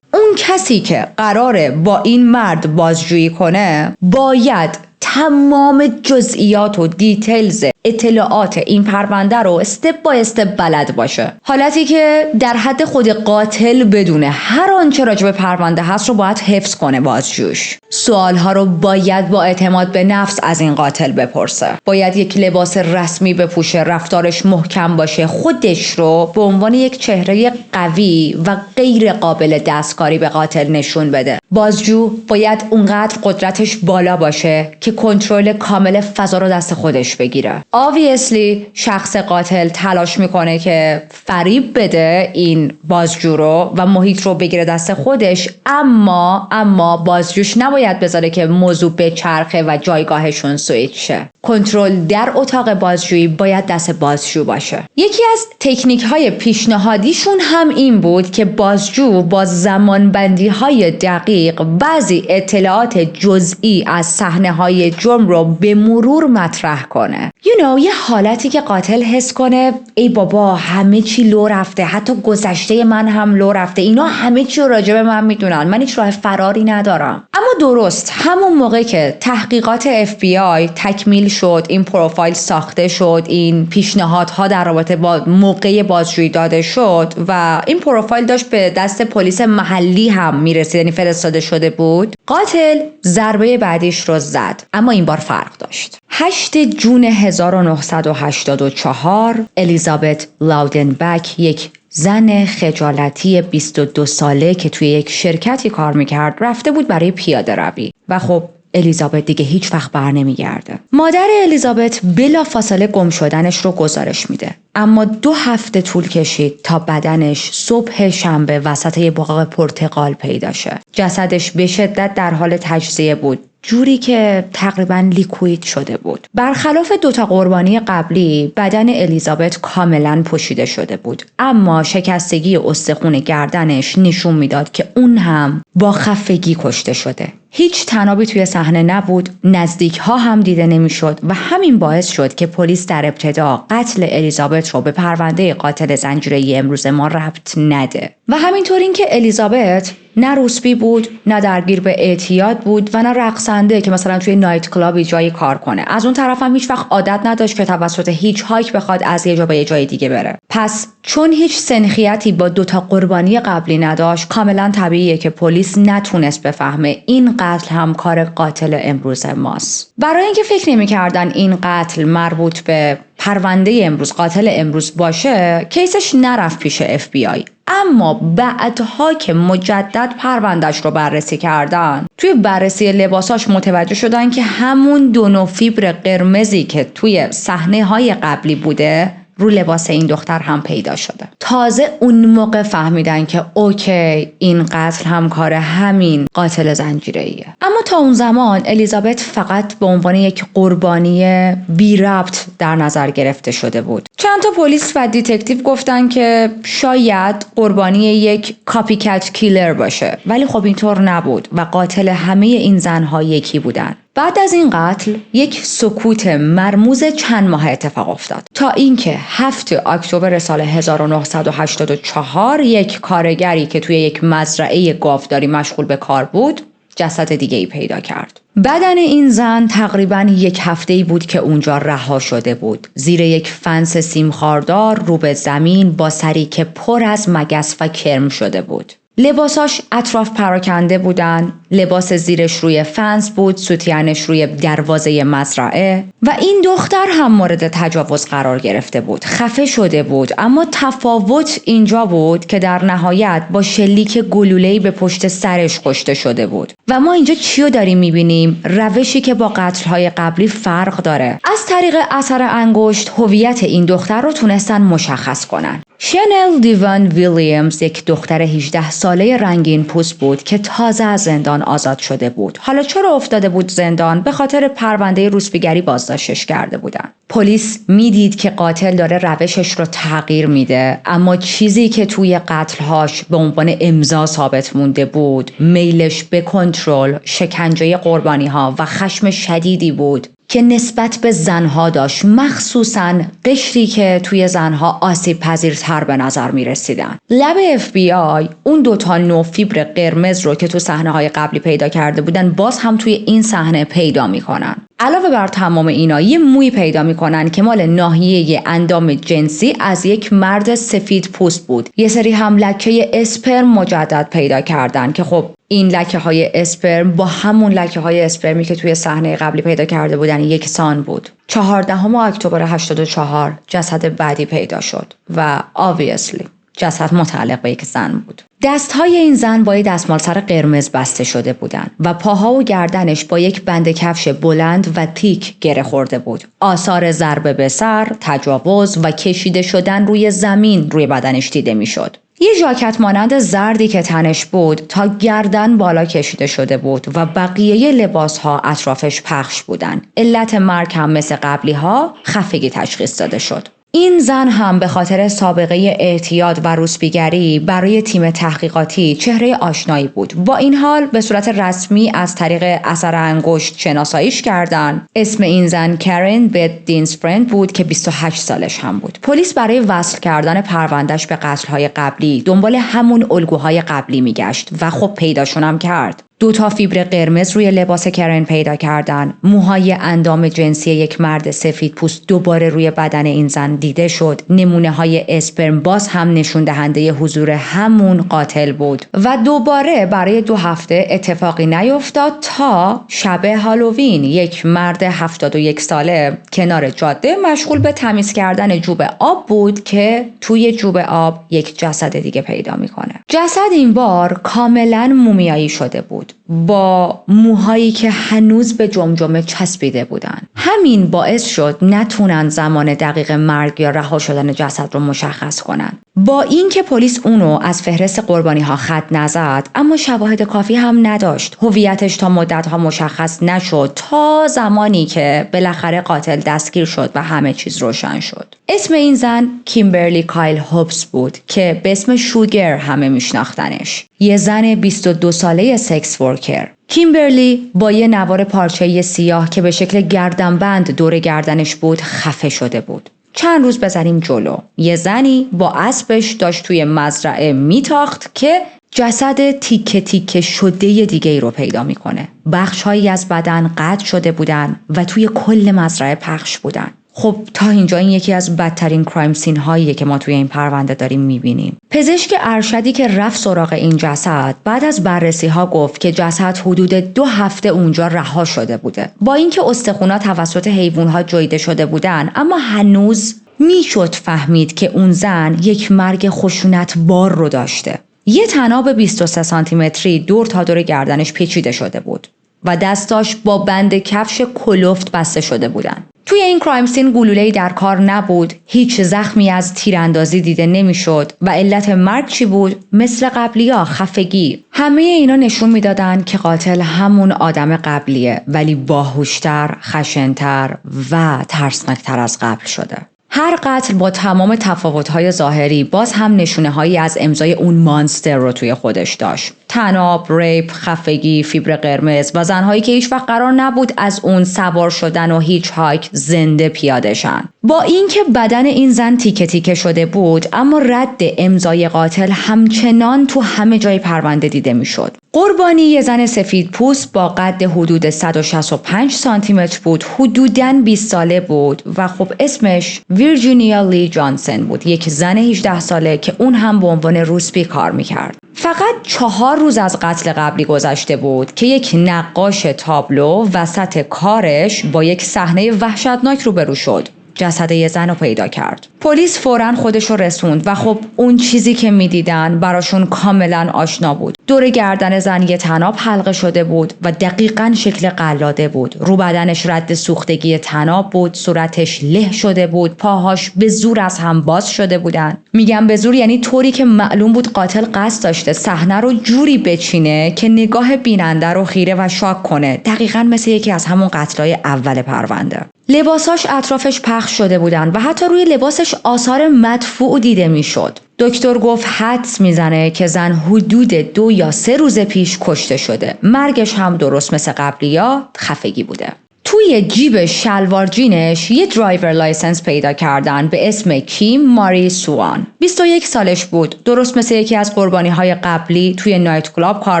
اون کسی که قراره با این مرد بازجویی کنه باید تمام جزئیات و دیتیلز اطلاعات این پرونده رو استپ بای استپ بلد باشه، حالتی که در حد خود قاتل بدونه هر آنچه راجع به پرونده هست رو باید حفظ کنه بازجوش. سوالها رو باید با اعتماد به نفس از این قاتل بپرسه، باید یک لباس رسمی بپوشه، رفتارش محکم باشه، خودش رو به عنوان یک چهره قوی و غیر قابل دستکاری به قاتل نشون بده. بازجو باید اونقدر قدرتش بالا باشه که کنترل کامل فضا رو دست خودش بگیره. obviously شخص قاتل تلاش میکنه که فریب بده این بازجو رو و محیط رو بگیره دست خودش، اما بازجوش نباید بذاره که موضوع به چرخه و جایگاهشون سویچ شه. کنترل در اتاق بازجویی باید دست بازجو باشه. یکی از تکنیک های پیشنهادیشون هم این بود که بازجو با زمانبندی های دقیق بعضی اطلاعات جزئی از صحنه های جرم رو به مرور مطرح کنه. یه حالتی که قاتل حس کنه ای بابا همه چی لو رفته، حتی گذشته من هم لو رفته، اینا همه چی راجع به من میدونن، من هیچ راه فراری ندارم. اما درست همون موقع که تحقیقات FBI تکمیل شد، این پروفایل ساخته شد، این پیشنهادها در رابطه با موقع بازجویی داده شد و این پروفایل داشت به دست پلیس محلی هم میرسید، یعنی فرستاده شده بود، قاتل ضربه بعدیش رو زد، اما این بار فرق داشت. 8 جون 1984 الیزابت لاودنبک، یک زن خجالتی 22 ساله که توی یک شرکتی کار میکرد، رفته بود برای پیاده روی و خب الیزابت دیگه هیچ وقت بر نمیگرده. مادر الیزابت بلافاصله گم شدنش رو گزارش میده، اما 2 هفته طول کشید تا بدنش صبح شنبه وسط یه باغ پرتقال پیدا شه. جسدش به شدت در حال تجزیه بود، جوری که تقریباً لیکوید شده بود. برخلاف 2 قربانی قبلی، بدن الیزابت کاملاً پوشیده شده بود، اما شکستگی استخوان گردنش نشون میداد که اون هم با خفگی کشته شده. هیچ تنابی توی صحنه نبود، نزدیک ها هم دیده نمیشد و همین باعث شد که پلیس در ابتدا قتل الیزابت رو به پرونده قاتل زنجیره‌ای امروز ما ربط نده. و همینطور این که الیزابت نه روسبی بود، نه درگیر به اعتیاد بود و نه رقصنده که مثلا توی نایت کلابی جایی کار کنه. از اون طرف هم هیچ وقت عادت نداشت که توسط هیچ هایک بخواد از یه جا به یه جای دیگه بره. پس چون هیچ سنخیتی با 2 قربانی قبلی نداشت، کاملا طبیعیه که پلیس نتونست بفهمه این قتل هم کار قاتل امروز ماست. برای اینکه فکر نمی‌کردن این قتل مربوط به پرونده امروز، قاتل امروز باشه، کیسش نرفت پیش FBI. اما بعدها که مجدد پروندهش رو بررسی کردن، توی بررسی لباساش متوجه شدن که همون 2 نوع فیبر قرمزی که توی صحنه‌های قبلی بوده رو لباس این دختر هم پیدا شده. تازه اون موقع فهمیدن که اوکی، این قتل هم کار همین قاتل زنجیره‌ایه. اما تا اون زمان الیزابت فقط به عنوان یک قربانی بی ربط در نظر گرفته شده بود. چند تا پلیس و دیتکتیو گفتن که شاید قربانی یک کاپی کت کیلر باشه، ولی خب اینطور نبود و قاتل همه این زنها یکی بودن. بعد از این قتل یک سکوت مرموز چند ماه اتفاق افتاد تا اینکه 7 اکتبر سال 1984 یک کارگری که توی یک مزرعه گاوداری مشغول به کار بود جسد دیگه‌ای پیدا کرد. بدن این زن تقریباً 1 هفته‌ای بود که اونجا رها شده بود، زیر یک فنس سیمخاردار رو به زمین با سری که پر از مگس و کرم شده بود. لباساش اطراف پراکنده بودن، لباس زیرش روی فنس بود، سوتیانش روی دروازه مزرعه و این دختر هم مورد تجاوز قرار گرفته بود. خفه شده بود، اما تفاوت اینجا بود که در نهایت با شلیک گلوله‌ای به پشت سرش کشته شده بود. و ما اینجا چیو داریم میبینیم؟ روشی که با قتل‌های قبلی فرق داره. از طریق اثر انگشت هویت این دختر رو تونستن مشخص کنن. شنل دیوان ویلیامز یک دختر 18 ساله رنگین پوست بود که تازه از زندان آزاد شده بود. حالا چرا افتاده بود زندان؟ به خاطر پرونده روسپیگری بازداشتش کرده بودن. پلیس میدید که قاتل داره روشش رو تغییر میده، اما چیزی که توی قتلهاش به عنوان امضا ثابت مونده بود، میلش به کنترل، شکنجه قربانی‌ها و خشم شدیدی بود که نسبت به زنها داشت، مخصوصاً قشری که توی زنها آسیب پذیرتر به نظر می رسیدن. لب FBI اون 2 نوع فیبر قرمز رو که تو صحنه‌های قبلی پیدا کرده بودن باز هم توی این صحنه پیدا می کنن. علاوه بر تمام اینا یه موی پیدا می کنن که مال ناحیه اندام جنسی از یک مرد سفید پوست بود. یه سری هم لکه اسپرم مجدد پیدا کردن که خب این لکه های اسپرم با همون لکه های اسپرمی که توی صحنه قبلی پیدا کرده بودن یکسان بود. 14 اکتبر 84 جسد بعدی پیدا شد و obviously جسد متعلق به یک زن بود. دستهای این زن با یک دستمال سر قرمز بسته شده بودند و پاها و گردنش با یک بند کفش بلند و تیک گره خورده بود. آثار ضربه به سر، تجاوز و کشیده شدن روی زمین روی بدنش دیده میشد. یه ژاکت مانند زردی که تنش بود تا گردن بالا کشیده شده بود و بقیه لباسها اطرافش پخش بودن. علت مرگ هم مثل قبلی ها خفگی تشخیص داده شد. این زن هم به خاطر سابقه اعتیاد و روسپیگری برای تیم تحقیقاتی چهره آشنایی بود. با این حال به صورت رسمی از طریق اثر انگشت شناساییش کردن. اسم این زن کرین بت دینسپرنت بود که 28 سالش هم بود. پلیس برای وصل کردن پروندهش به قتل‌های قبلی دنبال همون الگوهای قبلی میگشت و خب پیداشون هم کرد. 2 فیبر قرمز روی لباس کرین پیدا کردن. موهای اندام جنسی یک مرد سفید پوست دوباره روی بدن این زن دیده شد. نمونه های اسپرم باز هم نشون دهنده حضور همون قاتل بود و دوباره برای 2 هفته اتفاقی نیفتاد تا شب هالووین یک مرد 71 ساله کنار جاده مشغول به تمیز کردن جوب آب بود که توی جوب آب یک جسد دیگه پیدا میکنه. جسد این بار کاملا مومیایی شده بود. با موهایی که هنوز به جمجمه چسبیده بودن. همین باعث شد نتونن زمان دقیق مرگ یا رها شدن جسد رو مشخص کنن. با اینکه پلیس اونو از فهرست قربانی‌ها خط نزد، اما شواهد کافی هم نداشت. هویتش تا مدت‌ها مشخص نشد تا زمانی که بالاخره قاتل دستگیر شد و همه چیز روشن شد. اسم این زن کیمبرلی کایل هوبز بود که به اسم شوگر همه میشناختنش. یه زن 22 ساله سکس ورکر. کیمبرلی با یه نوار پارچه‌ای سیاه که به شکل گردنبند دور گردنش بود خفه شده بود. چند روز بزنیم جلو. یه زنی با اسبش داشت توی مزرعه میتاخت که جسد تیکه تیکه شده دیگه ای رو پیدا میکنه. بخش‌هایی از بدن قطع شده بودن و توی کل مزرعه پخش بودن. خب تا اینجا این یکی از بدترین کرایم سین هاییه که ما توی این پرونده داریم میبینیم. پزشک ارشدی که رفت سراغ این جسد بعد از بررسی ها گفت که جسد حدود 2 هفته اونجا رها شده بوده. با اینکه استخوان‌ها توسط حیوانات جویده شده بودن، اما هنوز میشد فهمید که اون زن یک مرگ خشونت بار رو داشته. یه طناب 23 سانتی متری دور تا دور گردنش پیچیده شده بود و دستاش با بند کفش کلفت بسته شده بودن. توی این کرایم سین گلوله‌ای در کار نبود، هیچ زخمی از تیراندازی دیده نمیشد و علت مرگ چی بود؟ مثل قبلی‌ها خفگی. همه اینا نشون میدادن که قاتل همون آدم قبلیه، ولی باهوشتر، خشن‌تر و ترسناکتر از قبل شده. هر قتل با تمام تفاوت‌های ظاهری باز هم نشونه‌هایی از امضای اون مانستر رو توی خودش داشت. طناب، ریپ، خفگی، فیبر قرمز و زنهایی که هیچ وقت قرار نبود از اون سوار شدن و هیچ هایک زنده پیاده شن. با اینکه بدن این زن تیکه تیکه شده بود، اما رد امضای قاتل همچنان تو همه جای پرونده دیده میشد. قربانی یه زن سفید پوست با قد حدود 165 سانتی متر بود، حدوداً 20 ساله بود و خب اسمش ویرجینیا لی جانسن بود، یک زن 18 ساله که اون هم به عنوان روسپی کار میکرد. فقط 4 روز از قتل قبلی گذشته بود که یک نقاش تابلو وسط کارش با یک صحنه وحشتناک روبرو شد. جسد یه زن رو پیدا کرد. پلیس فوراً خودش رو رسوند و خب اون چیزی که میدیدن براشون کاملاً آشنا بود. دور گردن زن یه طناب حلقه شده بود و دقیقاً شکل قلاده بود. رو بدنش رد سوختگی طناب بود، صورتش له شده بود، پاهاش به زور از هم باز شده بودن. میگم به زور یعنی طوری که معلوم بود قاتل قصد داشته صحنه رو جوری بچینه که نگاه بیننده رو خیره و شاک کنه. دقیقاً مثل یکی از همون قتلای اول پرونده. لباساش اطرافش پخش شده بودن و حتی روی لباسش آثار مدفوع دیده میشد. دکتر گفت حدس میزنه که زن حدود 2 یا 3 روز پیش کشته شده. مرگش هم درست مثل قبلیا خفگی بوده. توی جیب شلوار جینش یه درایور لایسنس پیدا کردن به اسم کیم ماری سوان. 21 سالش بود. درست مثل یکی از قربانی‌های قبلی توی نایت کلاب کار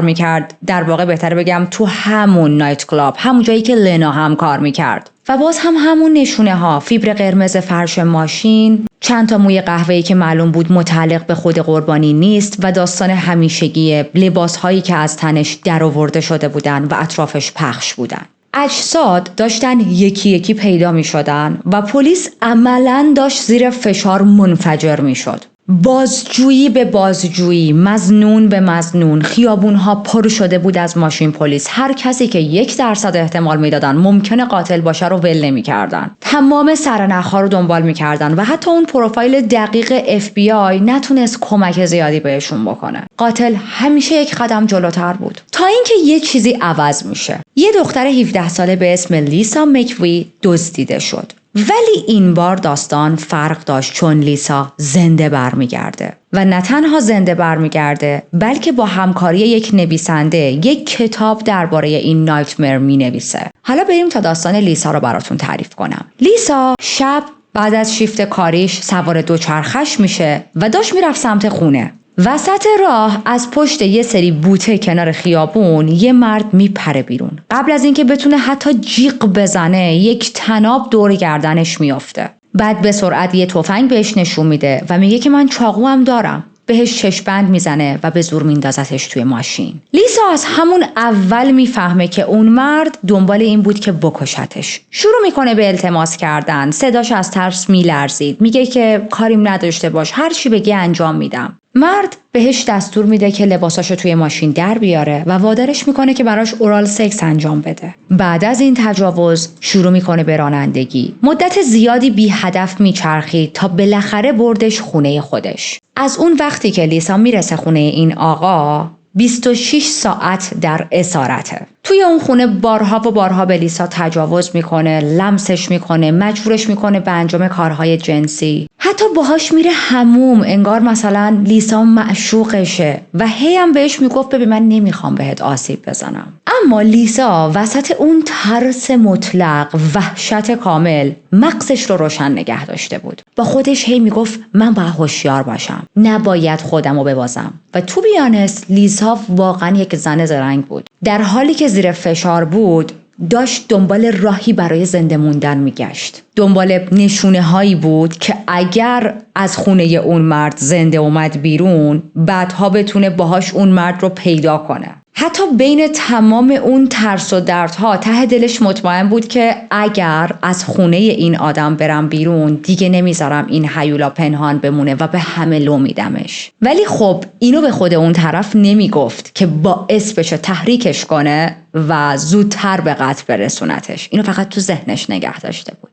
میکرد. در واقع بهتره بگم تو همون نایت کلاب، همون جایی که لنا هم کار میکرد. و باز هم همون نشونه ها، فیبر قرمز فرش ماشین، چند تا موی قهوه‌ای که معلوم بود متعلق به خود قربانی نیست و داستان همیشگی لباس هایی که از تنش درآورده شده بودن و اطرافش پخش بودن. اجساد داشتن یکی یکی پیدا می شدن و پلیس عملاً داشت زیر فشار منفجر می شد. بازجویی به بازجویی، مظنون به مظنون، خیابونها پر شده بود از ماشین پلیس. هر کسی که 1% احتمال میدادن ممکنه قاتل باشه رو ول نمی‌کردن. تمام سرنخ‌ها رو دنبال می‌کردن و حتی اون پروفایل دقیق FBI نتونست کمک زیادی بهشون بکنه. قاتل همیشه یک قدم جلوتر بود تا اینکه یه چیزی عوض میشه. یه دختر 17 ساله به اسم لیسا مکوی دزدیده شد. ولی این بار داستان فرق داشت، چون لیسا زنده برمیگرده و نه تنها زنده برمیگرده بلکه با همکاری یک نویسنده یک کتاب درباره این نایتمر مینویسه. حالا بریم تا داستان لیسا رو براتون تعریف کنم. لیسا شب بعد از شیفت کاریش سوار دوچرخش میشه و داشت میرفت سمت خونه. وسط راه از پشت یه سری بوته کنار خیابون یه مرد میپره بیرون. قبل از اینکه بتونه حتی جیغ بزنه یک طناب دور گردنش میافته. بعد به سرعت یه تفنگ بهش نشون میده و میگه که من چاقوام دارم. بهش چشم‌بند میزنه و به زور میندازتش توی ماشین. لیسا از همون اول میفهمه که اون مرد دنبال این بود که بکشتش. شروع میکنه به التماس کردن. صداش از ترس میلرزید. میگه که کاریم نداشته باش، هر چی بگی انجام میدم. مرد بهش دستور میده که لباساشو توی ماشین در بیاره و وادارش میکنه که براش اورال سکس انجام بده. بعد از این تجاوز شروع میکنه به رانندگی. مدت زیادی بی هدف میچرخید تا بالاخره بردش خونه خودش. از اون وقتی که لیسا میرسه خونه این آقا 26 ساعت در اسارته. توی اون خونه بارها و بارها به لیسا تجاوز میکنه، لمسش میکنه، مجبورش میکنه به انجام کارهای جنسی. حتی باهاش میره حموم، انگار مثلا لیسا معشوقشه و هی هم بهش میگفت ببین من نمیخوام بهت آسیب بزنم. اما لیسا وسط اون ترس مطلق، وحشت کامل، مغزش رو روشن نگه داشته بود. با خودش هی میگفت من باید هوشیار باشم، نباید خودم رو ببازم. و تو بیانست لیسا واقعا یک زن زرنگ بود. در حالی که زیر فشار بود داشت دنبال راهی برای زنده موندن میگشت. دنبال نشونه هایی بود که اگر از خونه اون مرد زنده اومد بیرون بعدها بتونه باهاش اون مرد رو پیدا کنه. حتی بین تمام اون ترس و دردها ته دلش مطمئن بود که اگر از خونه این آدم برم بیرون دیگه نمیذارم این هیولا پنهان بمونه و به همه لو میدمش. ولی خب اینو به خود اون طرف نمیگفت که باعث بشه تحریکش کنه و زودتر به قتل برسونتش. اینو فقط تو ذهنش نگه داشته بود.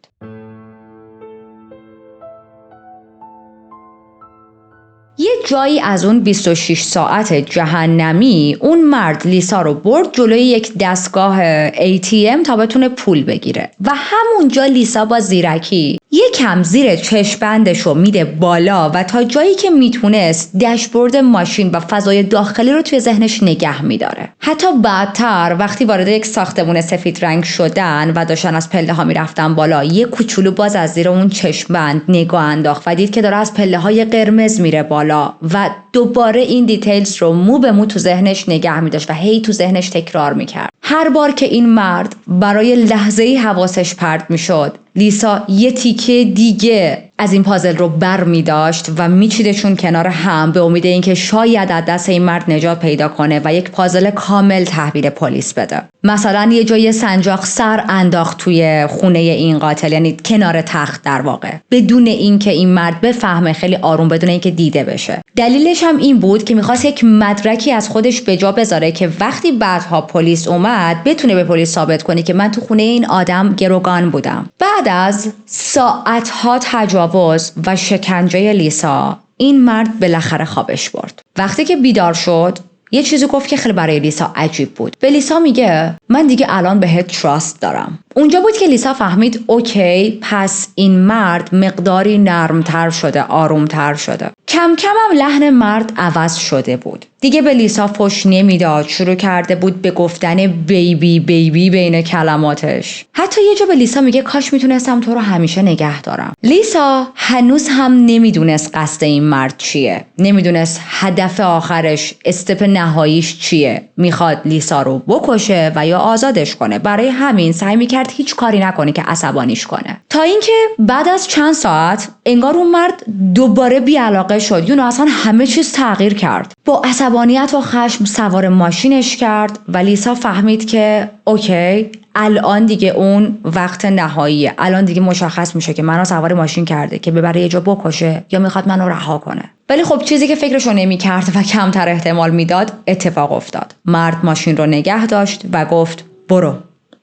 یه جایی از اون 26 ساعت جهنمی اون مرد لیسا رو برد جلوی یک دستگاه ATM تا بتونه پول بگیره و همونجا لیسا با زیرکی یکم زیر چشم‌بندش رو میده بالا و تا جایی که میتونست داشبورد ماشین و فضای داخلی رو توی ذهنش نگه میداره. حتی بعدتر وقتی وارد یک ساختمون سفید رنگ شدن و داشتن از پله ها میرفتن بالا، یه کوچولو باز از زیر اون چشم‌بند نگاه انداخت و دید که داره از پله های قرمز میره بالا و دوباره این دیتیلز رو مو به مو تو ذهنش نگه می‌داشت و هی تو ذهنش تکرار میکرد. هر بار که این مرد برای لحظه‌ای حواسش پرت میشد، لیسا یه تیکه دیگه از این پازل رو بر می داشت و می چیدشون کنار هم به امید اینکه شاید از دست این مرد نجات پیدا کنه و یک پازل کامل تحویل پلیس بده. مثلا یه جای سنجاق سر انداخت توی خونه این قاتل، یعنی کنار تخت در واقع، بدون اینکه این مرد بفهمه، خیلی آروم، بدون اینکه دیده بشه. دلیلش هم این بود که میخواست یک مدرکی از خودش به جا بذاره که وقتی بعدها پلیس اومد بتونه به پلیس ثابت کنه که من تو خونه این آدم گروگان بودم. بعد از ساعتها تجاوز و شکنجه لیسا، این مرد بالاخره خوابش برد. وقتی که بیدار شد یه چیزی گفت که خیلی برای لیسا عجیب بود. به لیسا میگه من دیگه الان بهت تراست دارم. اونجا بود که لیسا فهمید اوکی، پس این مرد مقداری نرمتر شده، آرومتر شده. کم کم هم لحن مرد عوض شده بود. دیگه به لیسا فحش نمیداد، شروع کرده بود به گفتن بیبی بیبی بین کلماتش. حتی یه جا به لیسا میگه کاش میتونستم تو رو همیشه نگه دارم. لیسا هنوز هم نمیدونست قصد این مرد چیه، نمیدونست هدف آخرش، استپ نهاییش چیه. میخواد لیسا رو بکشه و یا آزادش کنه. برای همین سعی میکرد هیچ کاری نکنه که عصبانیش کنه. تا اینکه بعد از چند ساعت انگار اون مرد دوباره بی‌علاقه شد. اصلا همه چیز تغییر کرد. با عصبانیت و خشم سوار ماشینش کرد و لیسا فهمید که اوکی، الان دیگه اون وقت نهاییه. الان دیگه مشخص میشه که منو سوار ماشین کرده که ببره یه جا بکشه یا میخواد منو رها کنه. ولی خب چیزی که فکرشو نمی‌کرد و کمتر احتمال میداد اتفاق افتاد. مرد ماشین رو نگه داشت و گفت برو،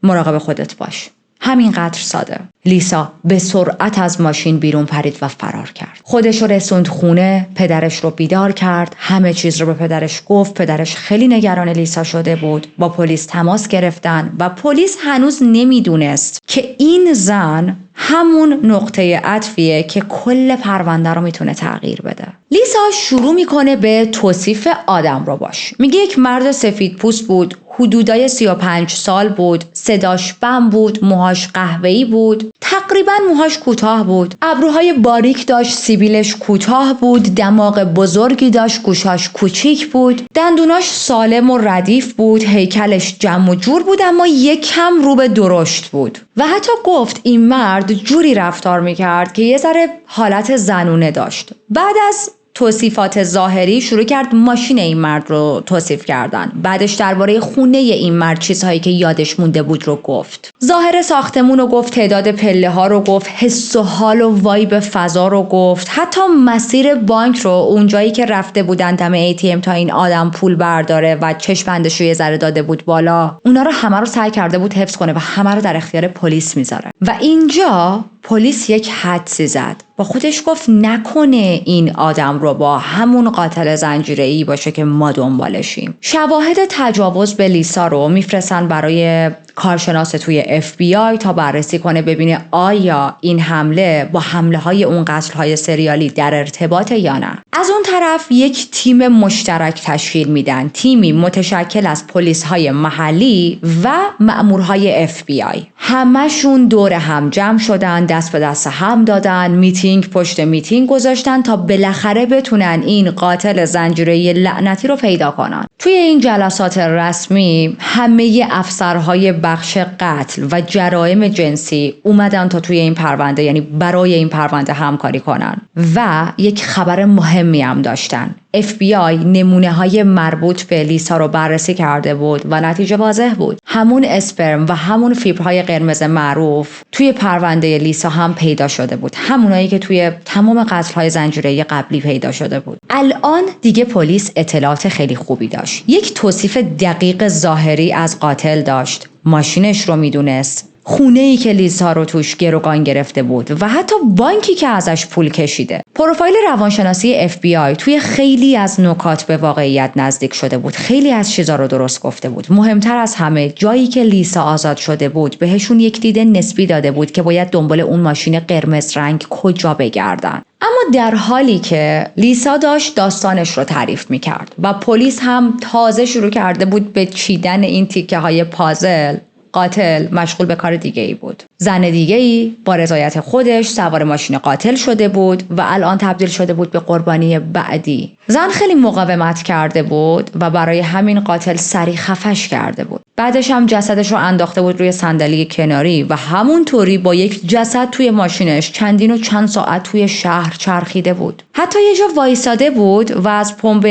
مراقب خودت باش. همینقدر ساده. لیسا به سرعت از ماشین بیرون پرید و فرار کرد. خودش رو رسوند خونه، پدرش رو بیدار کرد، همه چیز رو به پدرش گفت. پدرش خیلی نگران لیسا شده بود. با پلیس تماس گرفتن و پلیس هنوز نمیدونست که این زن همون نقطه عطفیه که کل پرونده رو میتونه تغییر بده. لیسا شروع میکنه به توصیف آدم رو باش. میگه یک مرد سفید پوست بود، حدودای 35 سال بود، صداش بم بود، موهاش قهوه‌ای بود، تقریبا موهاش کوتاه بود، ابروهای باریک داشت، سیبیلش کوتاه بود، دماغ بزرگی داشت، گوشاش کوچیک بود، دندوناش سالم و ردیف بود، هیکلش جمع و جور بود اما یک کم رو به درشت بود. و حتی گفت این مرد جوری رفتار میکرد که یه ذره حالت زنونه داشت. بعد از توصیفات ظاهری شروع کرد ماشین این مرد رو توصیف کردن. بعدش درباره خونه این مرد چیزهایی که یادش مونده بود رو گفت. ظاهر ساختمون رو گفت، تعداد پله ها رو گفت، حس و حال و وایب فضا رو گفت، حتی مسیر بانک رو، اونجایی که رفته بودن دم ATM تا این آدم پول برداره و چشم بندش رو یه ذره داده بود بالا، اونا رو همه رو سعی کرده بود حفظ کنه و همه رو در اختیار پلیس میذاره. و اینجا پلیس یک حدسی زد. با خودش گفت نکنه این آدم رو با همون قاتل زنجیره‌ای باشه که ما دنبالشیم. شواهد تجاوز به لیسا رو میفرستن برای کارشناس توی FBI تا بررسی کنه ببینه آیا این حمله با حمله های اون قتل های سریالی در ارتباطه یا نه. از اون طرف یک تیم مشترک تشکیل میدن، تیمی متشکل از پلیس های محلی و مأمورهای FBI. همشون دور هم جمع شدن، دست به دست هم دادن، میتینگ پشت میتینگ گذاشتن تا بالاخره بتونن این قاتل زنجیره‌ای لعنتی رو پیدا کنن. توی این جلسات رسمی همه افسرهای بخش قتل و جرایم جنسی اومدن تا توی این پرونده، یعنی برای این پرونده همکاری کنن و یک خبر مهمی هم داشتن. FBI نمونه های مربوط به لیسا رو بررسی کرده بود و نتیجه واضح بود. همون اسپرم و همون فیبرهای قرمز معروف توی پرونده لیسا هم پیدا شده بود، همونایی که توی تمام قتل‌های زنجیره‌ای قبلی پیدا شده بود. الان دیگه پلیس اطلاعات خیلی خوبی داشت. یک توصیف دقیق ظاهری از قاتل داشت، ماشینش رو میدونست، خونه‌ای که لیسا رو توش گروگان گرفته بود و حتی بانکی که ازش پول کشیده. پروفایل روانشناسی FBI توی خیلی از نکات به واقعیت نزدیک شده بود. خیلی از چیزا رو درست گفته بود. مهمتر از همه، جایی که لیسا آزاد شده بود بهشون یک دید نسبی داده بود که باید دنبال اون ماشین قرمز رنگ کجا بگردن. اما در حالی که لیسا داشت داستانش رو تعریف می‌کرد و پلیس هم تازه شروع کرده بود به چیدن این تیکه های پازل، قاتل مشغول به کار دیگه ای بود. زن دیگه ای با رضایت خودش سوار ماشین قاتل شده بود و الان تبدیل شده بود به قربانی بعدی. زن خیلی مقاومت کرده بود و برای همین قاتل سریع خفش کرده بود. بعدش هم جسدش رو انداخته بود روی صندلی کناری و همونطوری با یک جسد توی ماشینش چندین و چند ساعت توی شهر چرخیده بود. حتی یه جا وایساده بود و از پمپ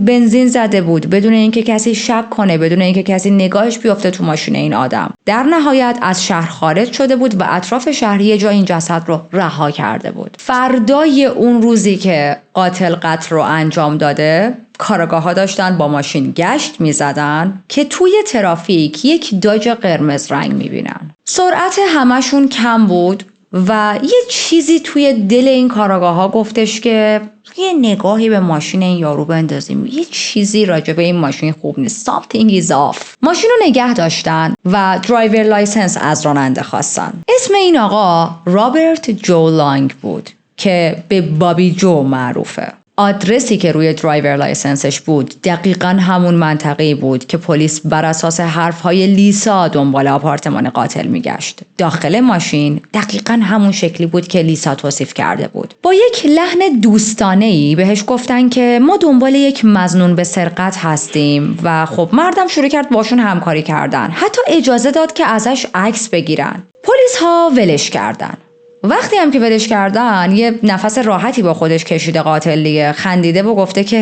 بنزین زده بود بدون اینکه کسی شک کنه، بدون اینکه کسی نگاهش بیفته تو ماشین این آدم. در نهایت از شهر خارج شده بود و اطراف شهر یه جا این جسد رو رها کرده بود. فردای اون روزی که قاتل قتل رو انجام داده، کارآگاه‌ها داشتن با ماشین گشت می‌زدن که توی ترافیک یک داج قرمز رنگ می‌بینن. سرعت همشون کم بود و یه چیزی توی دل این کارآگاه‌ها گفتش که یه نگاهی به ماشین این یارو بندازیم، یه چیزی راجع به این ماشین خوب نیست. Something is off. ماشین رو نگه داشتن و درایور لایسنس از راننده خواستن. اسم این آقا رابرت جو لانگ بود که به بابی جو معروفه. آدرسی که روی درایور لایسنسش بود دقیقاً همون منطقه‌ای بود که پلیس بر اساس حرف‌های لیسا دنبال آپارتمان قاتل میگشت. داخل ماشین دقیقاً همون شکلی بود که لیسا توصیف کرده بود. با یک لحن دوستانه‌ای بهش گفتن که ما دنبال یک مظنون به سرقت هستیم و خب مردم شروع کرد باشون همکاری کردن. حتی اجازه داد که ازش عکس بگیرن. پلیس‌ها ولش کردن. وقتی هم که ولش کردن یه نفس راحتی با خودش کشیده قاتل دیگه، خندیده و گفته که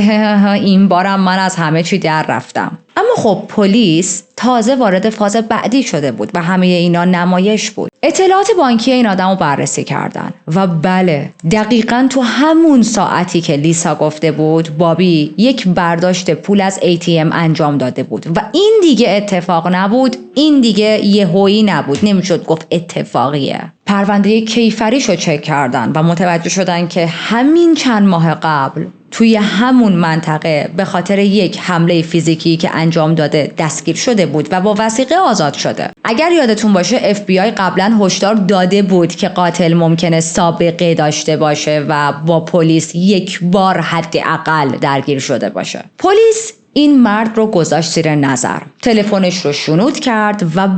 این بارم من از همه چی در رفتم. اما خب پلیس تازه وارد فاز بعدی شده بود و همه اینا نمایش بود. اطلاعات بانکی این آدم رو بررسی کردن و بله، دقیقاً تو همون ساعتی که لیسا گفته بود بابی یک برداشت پول از ATM انجام داده بود و این دیگه اتفاق نبود، این دیگه یهویی نبود، نمیشد گفت اتفاقیه. پرونده کیفریشو چک کردن و متوجه شدن که همین چند ماه قبل توی همون منطقه به خاطر یک حمله فیزیکی که انجام داده دستگیر شده بود و با وثیقه آزاد شده. اگر یادتون باشه FBI قبلا هشدار داده بود که قاتل ممکنه سابقه داشته باشه و با پلیس یک بار حداقل درگیر شده باشه. پلیس این مرد رو گذاشت زیر نظر، تلفنش رو شنود کرد و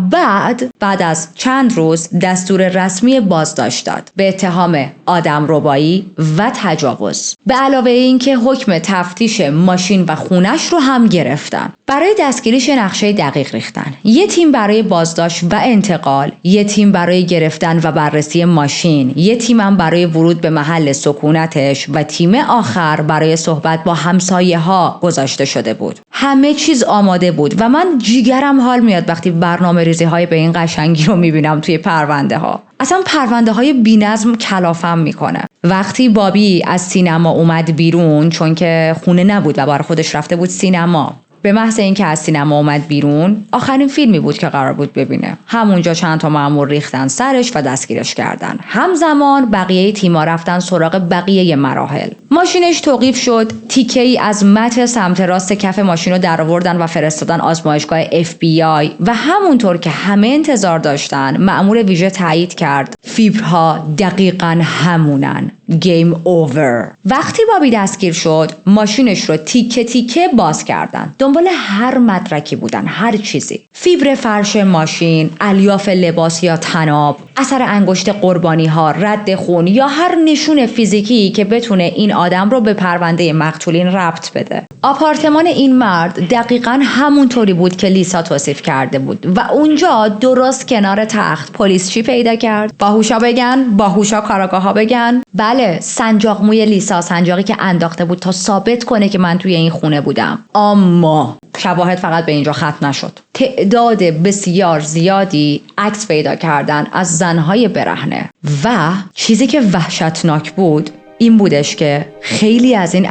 بعد از چند روز دستور رسمی بازداشت داد به اتهام آدمربایی و تجاوز. به علاوه این که حکم تفتیش ماشین و خونش رو هم گرفتن. برای دستگیریش نقشه دقیق ریختن. یه تیم برای بازداشت و انتقال، یه تیم برای گرفتن و بررسی ماشین، یه تیم هم برای ورود به محل سکونتش و تیم آخر برای صحبت با همسایه‌ها گذاشته شده بود. همه چیز آماده بود و من جیگرم حال میاد وقتی برنامه‌ریزی‌های به این قشنگی رو میبینم توی پرونده ها. اصلا پرونده های بی‌نظم کلافم میکنه. وقتی بابی از سینما اومد بیرون، چون که خونه نبود و برای خودش رفته بود سینما، به محض اینکه از سینما اومد بیرون، آخرین فیلمی بود که قرار بود ببینه. همونجا چند تا مأمور ریختن سرش و دستگیرش کردن. همزمان بقیه تیما رفتن سراغ بقیه مراحل. ماشینش توقیف شد، تیکه‌ای از متن سمت راست کف ماشین رو درآوردن و فرستادن آزمایشگاه FBI و همونطور که همه انتظار داشتن، مأمور ویژه تایید کرد فیبرها دقیقاً همونن. گیم اوور. وقتی بابی دستگیر شد، ماشینش رو تیکه تیکه باز کردن. دنبال هر مدرکی بودن، هر چیزی. فیبر فرش ماشین، الیاف لباس یا تناب، اثر انگشت قربانی ها، رد خون یا هر نشون فیزیکی که بتونه این آدم رو به پرونده مقتولین ربط بده. آپارتمان این مرد دقیقاً همونطوری بود که لیسا توصیف کرده بود و اونجا درست کنار تخت پلیس چی پیدا کرد؟ باهوشا بگن، باهوشا کاراگاها بگن. بله، سنجاق موی لیسا، سنجاقی که انداخته بود تا ثابت کنه که من توی این خونه بودم. اما شواهد فقط به اینجا ختم نشد. تعداد بسیار زیادی عکس پیدا کردن از زنهای برهنه و چیزی که وحشتناک بود این بودش که خیلی از این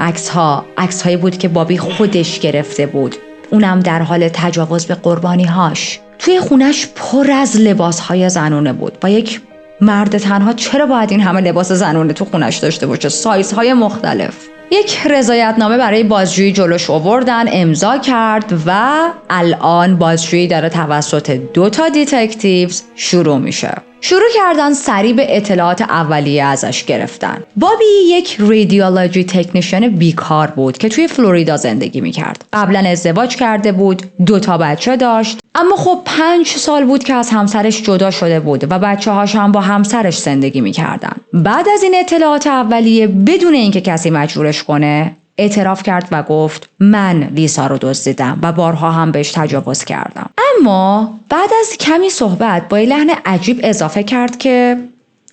عکس‌هایی بود که بابی خودش گرفته بود، اونم در حال تجاوز به قربانی‌هاش. توی خونش پر از لباس‌های زنونه بود. با یک مرد تنها چرا باید این همه لباس زنونه تو خونش داشته باشه؟ سایزهای مختلف. یک رضایتنامه برای بازجویی جلوش آوردن، امضا کرد و الان بازجویی داره توسط 2 دیتکتیوز شروع میشه. شروع کردن سریع به اطلاعات اولیه ازش گرفتن. بابی یک رادیولوژی تکنیشن بیکار بود که توی فلوریدا زندگی میکرد. قبلا ازدواج کرده بود، 2 بچه داشت، اما خب 5 سال بود که از همسرش جدا شده بود و بچه‌هاش هم با همسرش زندگی میکردن. بعد از این اطلاعات اولیه، بدون اینکه کسی مجبورش کنه، اعتراف کرد و گفت من لیسا رو دزدیدم و بارها هم بهش تجاوز کردم. اما بعد از کمی صحبت با یه لحن عجیب اضافه کرد که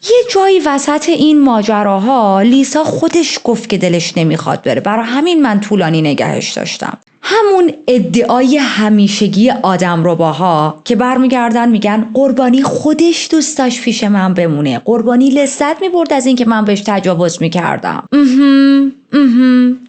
یه جایی وسط این ماجراها لیسا خودش گفت که دلش نمیخواد بره، برای همین من طولانی نگهش داشتم. همون ادعای همیشگی آدمرباها که برمیگردن میگن قربانی خودش دوست داشت پیش من بمونه، قربانی لذت میبرد از این که من بهش تجاوز میکردم.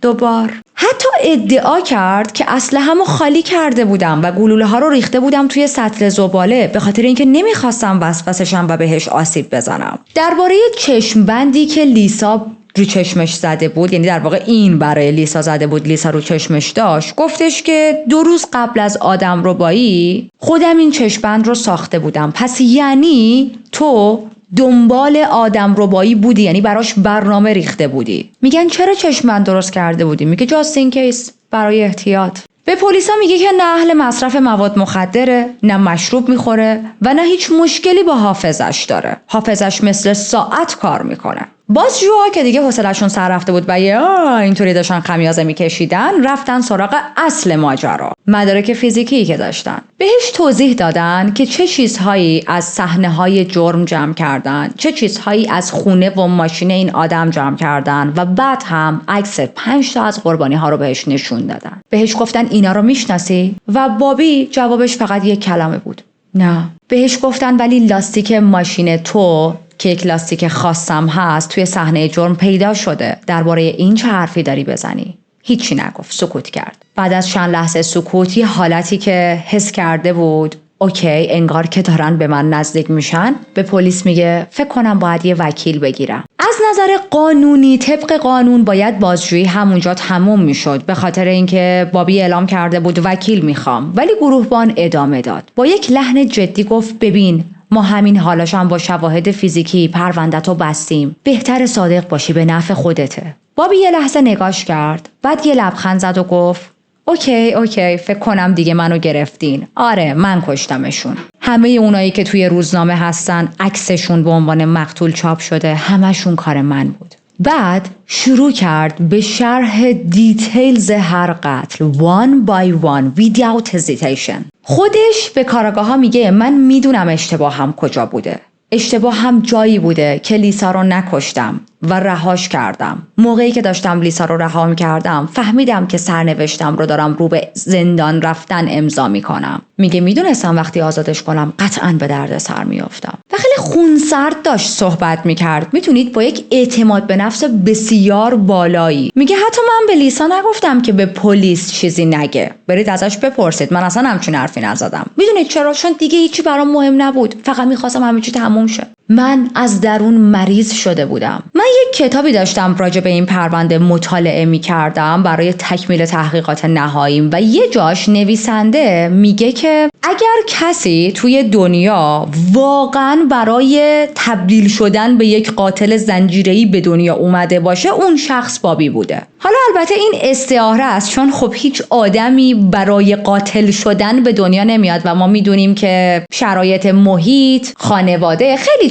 دوبار حتی ادعا کرد که اسلحه‌مو خالی کرده بودم و گلوله ها رو ریخته بودم توی سطل زباله به خاطر اینکه نمیخواستم وسوسه‌شم و بهش آسیب بزنم. درباره چشم بندی که لیسا رو چشمش زده بود، یعنی در واقع این برای لیسا زده بود، لیسا رو چشمش داشت، گفتش که 2 روز قبل از آدمربایی خودم این چشمبند رو ساخته بودم. پس یعنی تو دنبال آدمربایی بودی، یعنی براش برنامه ریخته بودی. میگن چرا چشمبند درست کرده بودی؟ میگه جاست این کیس، برای احتیاط. به پلیسا میگه که نه اهل مصرف مواد مخدره، نه مشروب میخوره و نه هیچ مشکلی با حافظش داره. حافظش مثل ساعت کار میکنه. بازجوها که دیگه حوصله‌شون سر رفته بود و اینطوری داشتن خمیازه میکشیدن، رفتن سراغ اصل ماجرا، مدارک فیزیکی که داشتن. بهش توضیح دادن که چه چیزهایی از صحنه‌های جرم جمع کردن، چه چیزهایی از خونه و ماشین این آدم جمع کردن و بعد هم عکس 5 از قربانی‌ها رو بهش نشون دادن. بهش گفتن اینا رو میشناسی؟ و بابی جوابش فقط یک کلمه بود: نه. بهش گفتن ولی لاستیک ماشین تو که یک لاستیک خاصم هست توی صحنه جرم پیدا شده، درباره این چه حرفی داری بزنی؟ هیچی نگفت، سکوت کرد. بعد از چند لحظه سکوت، یه حالتی که حس کرده بود اوکی انگار که دارن به من نزدیک میشن، به پلیس میگه فکر کنم باید یه وکیل بگیرم. از نظر قانونی، طبق قانون باید بازجویی همونجا تموم میشد، به خاطر اینکه بابی اعلام کرده بود وکیل میخوام. ولی گروهبان ادامه داد، با یک لحن جدی گفت ببین ما همین حالاش هم با شواهد فیزیکی پرونده‌تو بستیم، بهتر صادق باشی، به نفع خودته. بابی یه لحظه نگاش کرد، بعد یه لبخند زد و گفت اوکی فکر کنم دیگه منو گرفتین. آره من کشتمشون. همه اونایی که توی روزنامه هستن عکسشون به عنوان مقتول چاپ شده، همشون کار من بود. بعد شروع کرد به شرح دیتیلز هر قتل one by one without hesitation. خودش به کاراگاه ها میگه من میدونم اشتباه هم کجا بوده. اشتباه هم جایی بوده که لیسا رو نکشتم و رهاش کردم. موقعی که داشتم لیسا رو رها می‌کردم فهمیدم که سرنوشتم رو دارم رو به زندان رفتن امضا می‌کنم. میگه میدونستم وقتی آزادش کنم قطعاً به درد سر میافتم. و خیلی خونسرد داشت صحبت می‌کرد. میتونید با یک اعتماد به نفس بسیار بالایی. میگه حتی من به لیسا نگفتم که به پلیس چیزی نگه. برید ازش بپرسید. من اصلا همچین حرفی نزدم. میدونید چرا؟ چون دیگه هیچی برام مهم نبود. فقط می‌خواستم همه چی تموم شه. من از درون مریض شده بودم. من یک کتابی داشتم راجع به این پرونده مطالعه می کردم برای تکمیل تحقیقات نهاییم و یه جاش نویسنده میگه که اگر کسی توی دنیا واقعاً برای تبدیل شدن به یک قاتل زنجیره‌ای به دنیا اومده باشه اون شخص بابی بوده. حالا البته این استعاره است چون خب هیچ آدمی برای قاتل شدن به دنیا نمیاد و ما میدونیم که شرایط محیط، خانواده، خیلی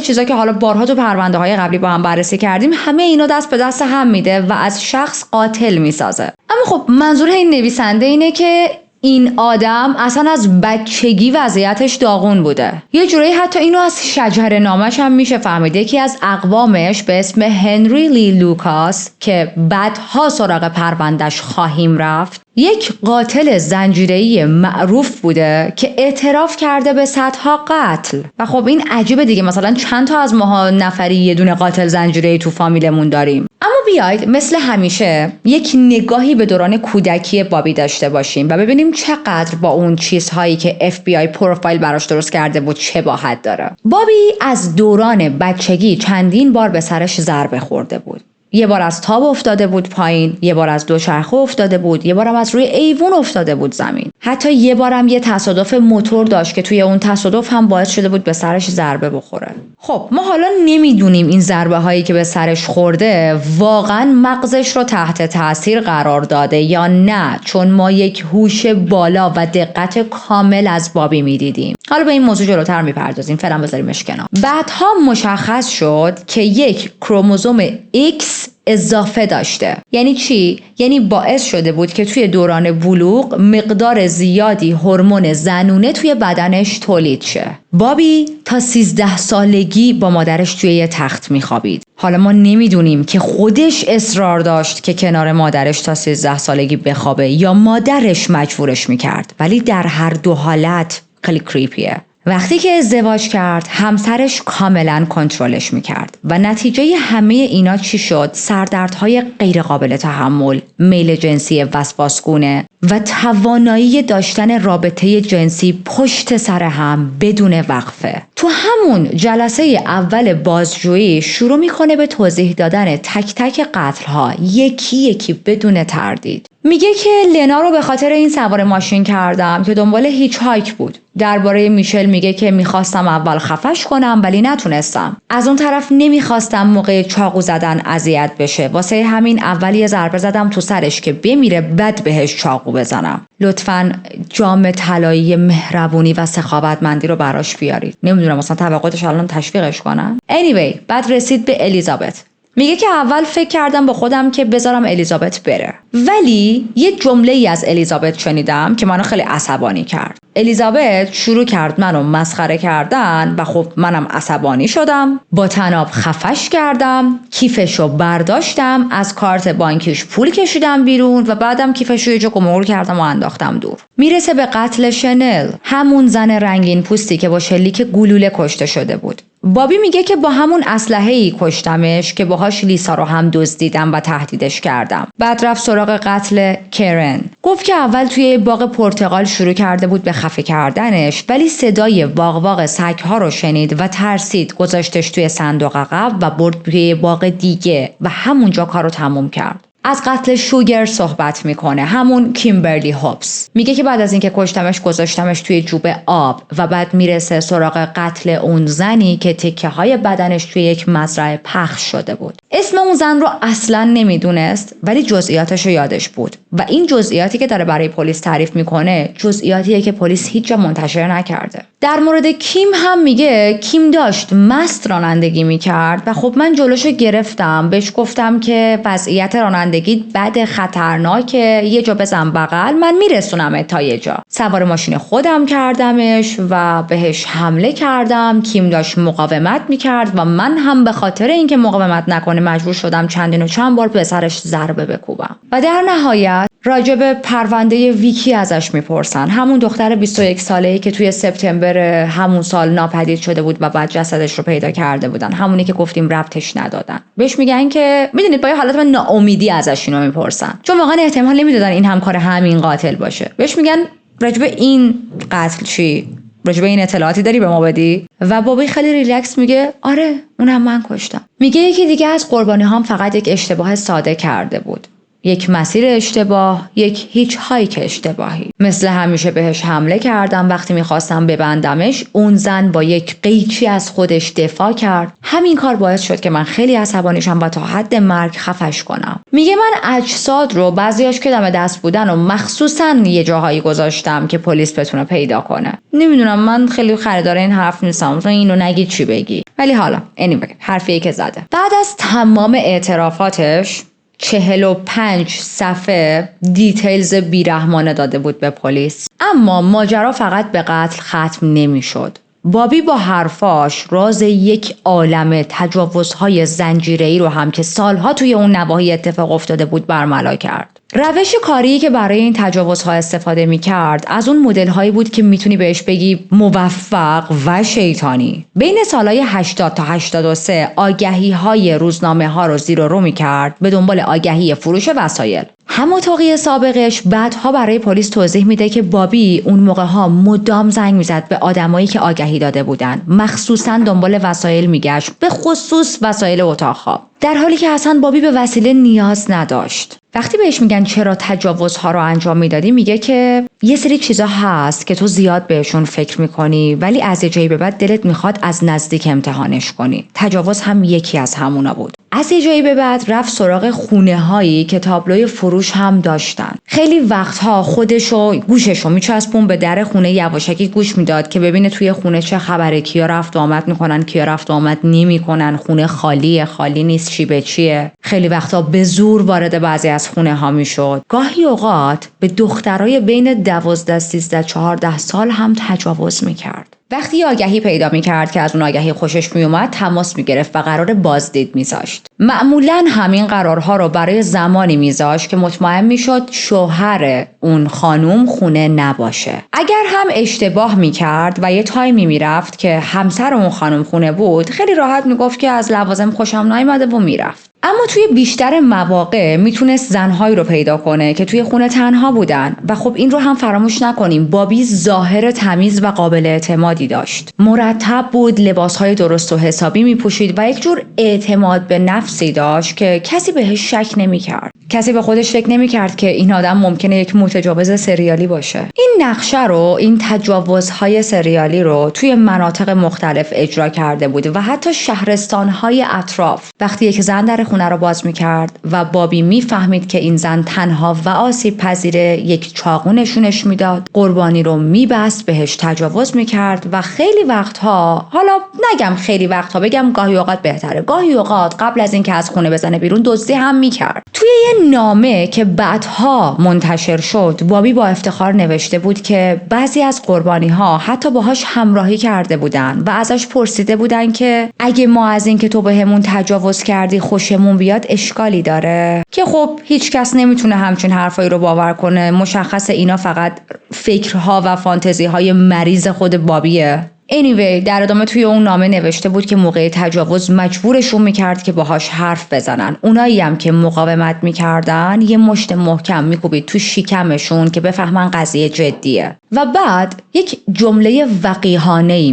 چیزا که حالا بارها تو پرونده های قبلی با هم بررسی کردیم همه اینا دست به دست هم میده و از شخص قاتل میسازه. اما خب منظور این نویسنده اینه که این آدم اصلا از بچگی وضعیتش داغون بوده. یه جورایی حتی اینو از شجره نامش هم میشه فهمید. یکی از اقوامش به اسم هنری لی لوکاس که بعدها سراغ پروندهش خواهیم رفت، یک قاتل زنجیره‌ای معروف بوده که اعتراف کرده به صدها قتل. و خب این عجیبه دیگه، مثلا چند تا از ماها نفری یه دونه قاتل زنجیره‌ای تو فامیلمون داریم. اما بیاید مثل همیشه یک نگاهی به دوران کودکی بابی داشته باشیم و ببینیم چقدر با اون چیزهایی که FBI پروفایل براش درست کرده بود شباهت داره. بابی از دوران بچگی چندین بار به سرش ضربه خورده بود. یه بار از تاب افتاده بود پایین، یه بار از دوچرخه افتاده بود، یه بارم از روی ایوون افتاده بود زمین. حتی یه بارم یه تصادف موتور داشت که توی اون تصادف هم باعث شده بود به سرش ضربه بخوره. خب ما حالا نمیدونیم این ضربه هایی که به سرش خورده واقعا مغزش رو تحت تاثیر قرار داده یا نه، چون ما یک هوش بالا و دقت کامل از بابی میدیدیم. حالا به این موضوع جلوتر میپردازیم، فعلا بذاریمش کنار. بعدها مشخص شد که یک کروموزوم X اضافه داشته. یعنی چی؟ یعنی باعث شده بود که توی دوران بلوغ مقدار زیادی هورمون زنونه توی بدنش تولید شه. بابی تا 13 سالگی با مادرش توی یه تخت میخوابید. حالا ما نمیدونیم که خودش اصرار داشت که کنار مادرش تا 13 سالگی بخوابه یا مادرش مجبورش میکرد، ولی در هر دو حالت خیلی کریپیه. وقتی که ازدواج کرد همسرش کاملا کنترلش میکرد و نتیجه همه اینا چی شد؟ سردردهای غیر قابل تحمل، میل جنسی وسواسگونه و توانایی داشتن رابطه جنسی پشت سر هم بدون وقفه. تو همون جلسه اول بازجویی شروع میکنه به توضیح دادن تک تک قتل‌ها یکی یکی بدون تردید. میگه که لنا رو به خاطر این سوار ماشین کردم که دنبال هیچ هایک بود. درباره میشل میگه که میخواستم اول خفش کنم ولی نتونستم. از اون طرف نمیخواستم موقع چاقو زدن اذیت بشه. واسه همین اول یه ضربه زدم تو سرش که بمیره بعد بهش چاقو بزنم. لطفاً جام طلایی مهربونی و سخاوتمندی رو براش بیارید. نمیدونم مثلا توقعاتش الان تشویقش کنم. anyway بعد رسید به الیزابت. میگه که اول فکر کردم با خودم که بذارم الیزابت بره، ولی یه جمله ای از الیزابت شنیدم که منو خیلی عصبانی کرد. الیزابت شروع کرد منو مسخره کردن و خب منم عصبانی شدم، با طناب خفش کردم، کیفشو برداشتم، از کارت بانکیش پول کشیدم بیرون و بعدم کیفشو یه جا گمرول کردم و انداختم دور. میرسه به قتل شنل، همون زن رنگین پوستی که با شلیک گلوله کشته شده بود. بابی میگه که با همون اسلحه‌ای کشتمش که باهاش لیسا رو هم دزدیدم و تهدیدش کردم. بعد رفت سراغ قتل کرن. گفت که اول توی باغ پرتقال شروع کرده بود به خفه کردنش، ولی صدای واق سگ‌ها رو شنید و ترسید، گذاشتش توی صندوق عقب و برد توی باغ دیگه و همونجا کارو تموم کرد. از قتل شوگر صحبت میکنه، همون کیمبرلی هوبس. میگه که بعد از اینکه کشتمش گذاشتمش توی جوب آب و بعد میرسه سراغ قتل اون زنی که تکه های بدنش توی یک مزرعه پخش شده بود. اسم اون زن رو اصلا نمیدونست ولی جزئیاتش رو یادش بود. و این جزئیاتی که داره برای پلیس تعریف میکنه جزئیاتیه که پلیس هیچ جا منتشر نکرده. در مورد کیم هم میگه کیم داشت مست رانندگی میکرد و خب من جلوشو گرفتم، بهش گفتم که وضعیت رانندگی بد، خطرناکه، یه جا بزن بغل من میرسونم تا یه جا. سوار ماشین خودم کردمش و بهش حمله کردم. کیم داشت مقاومت میکرد و من هم به خاطر اینکه مقاومت نکنه مجبور شدم چندین و چند بار به سرش ضربه بکوبم. و در نهایت راجع به پرونده ویکی ازش میپرسن، همون دختر 21 ساله‌ای که توی سپتامبر همون سال ناپدید شده بود و بعد جسدش رو پیدا کرده بودن، همونی که گفتیم ربطش ندادن. بهش میگن که میدونید با یه حالت من ناامیدی ازش اینو میپرسن، چون واقعا احتمال نمیدادن این همکار همین قاتل باشه. بهش میگن راجع به این قتل چی؟ راجع به این اطلاعاتی داری به ما بدی؟ و بابی خیلی ریلکس میگه آره اونم من کشتم. میگه یکی دیگه از قربانی هم فقط یک اشتباه ساده کرده بود، یک مسیر اشتباه، یک هیچ هایک اشتباهی. مثل همیشه بهش حمله کردم، وقتی میخواستم ببندمش اون زن با یک قیچی از خودش دفاع کرد. همین کار باعث شد که من خیلی عصبانی شم و تا حد مرگ خفش کنم. میگه من اجساد رو بعضیاش که دم دست بودن و مخصوصا یه جاهایی گذاشتم که پلیس بتونه پیدا کنه. نمیدونم، من خیلی خریدار این حرف نیستم، تو اینو نگی چی بگی، ولی حالا anyway حرفی که زده. بعد از تمام اعترافاتش 45 صفحه دیتیلز بیرحمانه داده بود به پلیس. اما ماجرا فقط به قتل ختم نمی شد. بابی با حرفاش راز یک عالمه تجاوزهای زنجیره‌ای رو هم که سالها توی اون نواحی اتفاق افتاده بود برملا کرد. روش کاری که برای این تجاوزها استفاده می‌کرد از اون مدل‌هایی بود که میتونی بهش بگی موفق و شیطانی. بین سالهای 80 تا 83 آگهی‌های روزنامه‌ها رو زیر و رو می‌کرد به دنبال آگهی فروش وسایل. هماتاقی سابقش بعدها برای پلیس توضیح میده که بابی اون موقع‌ها مدام زنگ میزد به آدمایی که آگهی داده بودن، مخصوصاً دنبال وسایل میگشت، به خصوص وسایل اتاق خواب، در حالی که اصلا بابی به وسیله نیاز نداشت. وقتی بهش میگن چرا تجاوزها رو انجام میدادی، میگه که یه سری چیزا هست که تو زیاد بهشون فکر میکنی ولی از یه جایی به بعد دلت میخواد از نزدیک امتحانش کنی. تجاوز هم یکی از همونا بود. از یه جایی به بعد رفت سراغ خونه هایی که تابلوی فروش هم داشتن. خیلی وقتها خودشو گوششو میچسبون به در خونه، یواشکی گوش میداد که ببینه توی خونه چه خبره، کیا رفت و آمد میکنن، کیا رفت و آمد نمیکنن، خونه خالیه، خالی نیست، چی به چیه. خیلی وقتا به زور وارد بعضی از خونه ها میشد. گاهی اوقات به دخترای بین 12 13 14 سال هم تجاوز میکرد. وقتی آگهی پیدا میکرد که از اون آگهی خوشش میومد تماس میگرفت و قرار بازدید میذاشت. معمولاً همین قرارها رو برای زمانی میذاشت که مطمئن میشد شوهر اون خانوم خونه نباشه. اگر هم اشتباه میکرد و یه تایمی میرفت که همسر اون خانوم خونه بود، خیلی راحت میگفت که از لوازم خوشم نیامده و میرفت. اما توی بیشتر مواقع میتونست زنهایی رو پیدا کنه که توی خونه تنها بودن و خب این رو هم فراموش نکنیم، بابی ظاهر تمیز و قابل اعتمادی داشت. مرتب بود، لباسهای درست و حسابی میپوشید و یک جور اعتماد به نفسی داشت که کسی بهش شک نمیکرد. کسی به خودش فکر نمیکرد که این آدم ممکنه یک متجاوز سریالی باشه. این نقشه رو، این تجاوزهای سریالی رو توی مناطق مختلف اجرا کرده بود و حتی شهرستانهای اطراف. وقتی یک زن در خونه رو باز میکرد و بابی میفهمید که این زن تنها و آسیب پذیره، یک چاقو نشونش میداد، قربانی رو میبست، بهش تجاوز میکرد و خیلی وقتها، حالا نگم خیلی وقتها، بگم گاهی اوقات بهتره، گاهی اوقات قبل از اینکه از خونه بزنه بیرون دزدی هم میکرد. توی یه نامه که بعدها منتشر شد، بابی با افتخار نوشته بود که بعضی از قربانی ها حتی باهاش همراهی کرده بودن و ازش پرسیده بودن که اگه ما از این که تو بهمون تجاوز کردی خوشمون بیاد اشکالی داره، که خب هیچ کس نمیتونه همچین حرفایی رو باور کنه. مشخصه اینا فقط فکرها و فانتزی‌های مریض خود بابیه. anyway در ادامه توی اون نامه نوشته بود که موقع تجاوز مجبورشون میکرد که باهاش حرف بزنن. اونایی هم که مقاومت میکردن یه مشت محکم میکوبید تو شکمشون که بفهمن قضیه جدیه. و بعد یک جمله وقیحانه‌ای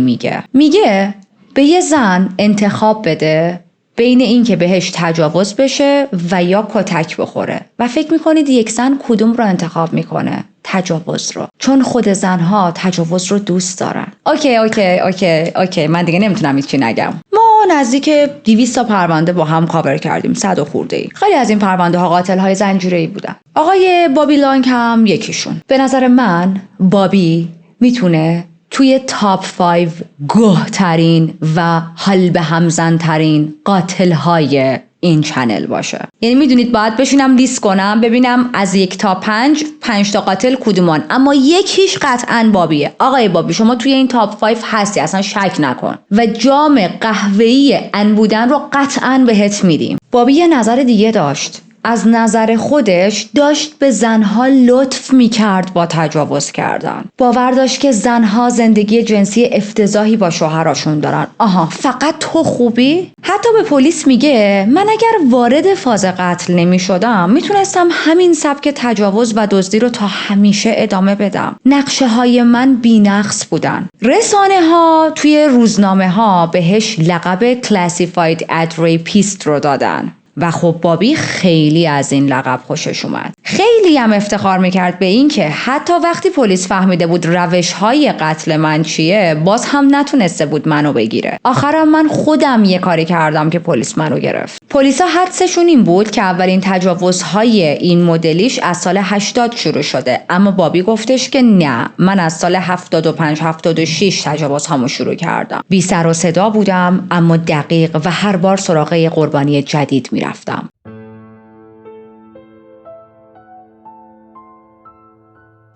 میگه به یه زن انتخاب بده بین این که بهش تجاوز بشه و یا کتک بخوره و فکر میکنید یک زن کدوم رو انتخاب میکنه؟ تجاوز رو، چون خود زنها تجاوز رو دوست دارن. اوکی من دیگه نمیتونم هیچی نگم. ما نزدیک 200 تا پرونده با هم کاور کردیم، 100 و خورده. خیلی از این پرونده ها قاتل‌های زنجیره‌ای بودن. آقای بابی لانگ هم یکیشون. به نظر من بابی میتونه توی تاپ 5 گوه ترین و حال به هم زن ترین قاتل های این چنل باشه. یعنی میدونید باید بشینم لیست کنم ببینم از 1 تا 5 تا قاتل کدومان، اما یکیش قطعاً بابیه. آقای بابی شما توی این تاپ 5 هستی، اصلا شک نکن و جام قهوه‌ای ان بودن رو قطعاً بهت میدیم. بابی یه نظر دیگه داشت. از نظر خودش داشت به زنها لطف میکرد با تجاوز کردن. باور داشت که زنها زندگی جنسی افتضاحی با شوهراشون دارن. آها، فقط تو خوبی؟ حتی به پلیس میگه من اگر وارد فاز قتل نمیشدم میتونستم همین سبک تجاوز و دزدی رو تا همیشه ادامه بدم. نقشه های من بی‌نقص بودن. رسانه ها توی روزنامه ها بهش لقب Classified Ad Rapist رو دادن. و خب بابی خیلی از این لقب خوشش اومد. خیلی هم افتخار میکرد به این که حتی وقتی پلیس فهمیده بود روش‌های قتل من چیه، باز هم نتونسته بود منو بگیره. آخرم من خودم یه کاری کردم که پلیس منو گرفت. پلیسا حدسشون این بود که اولین تجاوزهای این مدلیش از سال 80 شروع شده، اما بابی گفتش که نه، من از سال 75-76 تجاوزهامو شروع کردم. بی سر و صدا بودم اما دقیق و هر بار سراغ قربانی جدید میرفتم.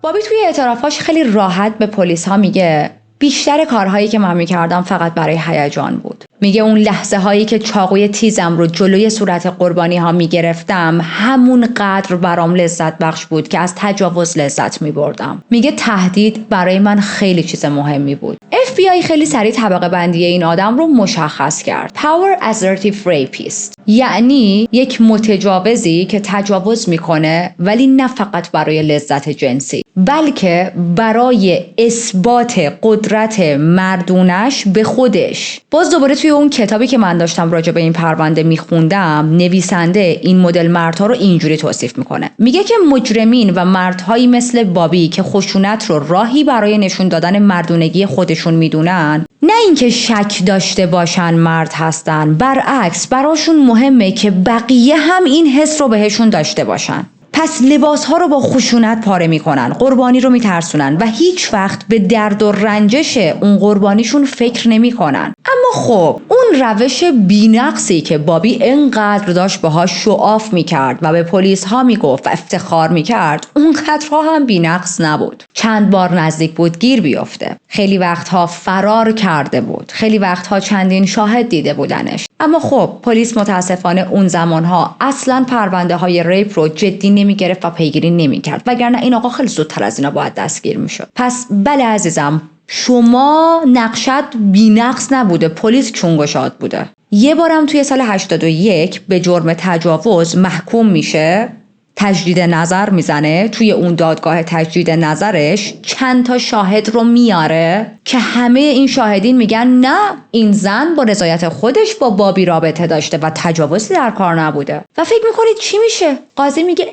بابی توی اعترافاش خیلی راحت به پلیس ها میگه بیشتر کارهایی که من میکردم فقط برای هیجان بود. میگه اون لحظه هایی که چاقوی تیزم رو جلوی صورت قربانی ها میگرفتم همون قدر برام لذت بخش بود که از تجاوز لذت میبردم. میگه تهدید برای من خیلی چیز مهمی بود. FBI خیلی سریع طبقه بندی این آدم رو مشخص کرد. Power Assertive Rapist، یعنی یک متجاوزی که تجاوز میکنه ولی نه فقط برای لذت جنسی، بلکه برای اثبات قدرت مردونش به خودش. باز دوباره توی اون کتابی که من داشتم راجع به این پرونده میخوندم، نویسنده این مدل مردها رو اینجوری توصیف میکنه. میگه که مجرمین و مردهایی مثل بابی که خشونت رو راهی برای نشون دادن مردونگی خودشون میدونن، نه اینکه شک داشته باشن مرد هستن، برعکس براشون مهمه که بقیه هم این حس رو بهشون داشته باشن. پس لباسها رو با خشونت پاره میکنن، قربانی رو میترسونن و هیچ وقت به درد و رنجش اون قربانیشون فکر نمیکنن. اما خب اون روش بی‌نقصی که بابی انقدر داشت باهاش شوآف میکرد و به پلیس ها میگفت و افتخار میکرد، اونقدرها هم بی‌نقص نبود. چند بار نزدیک بود گیر بیفته. خیلی وقتها فرار کرده بود. خیلی وقتها چندین شاهد دیده بودنش. اما خب پلیس متاسفانه اون زمانها اصلاً پرونده های ریپ رو جدی نمیگرفت و پیگیری نمیکرد، وگرنه این آقا خیلی زودتر از اینا باید دستگیر میشد. پس بله عزیزم، شما نقشت بی‌نقص نبوده، پلیس چونگشاد بوده. یه بارم توی سال 81 به جرم تجاوز محکوم میشه، تجدید نظر میزنه. توی اون دادگاه تجدید نظرش چند تا شاهد رو میاره که همه این شاهدین میگن نه، این زن با رضایت خودش با بابی رابطه داشته و تجاوزی در کار نبوده. و فکر میکنید چی میشه؟ قاضی میگه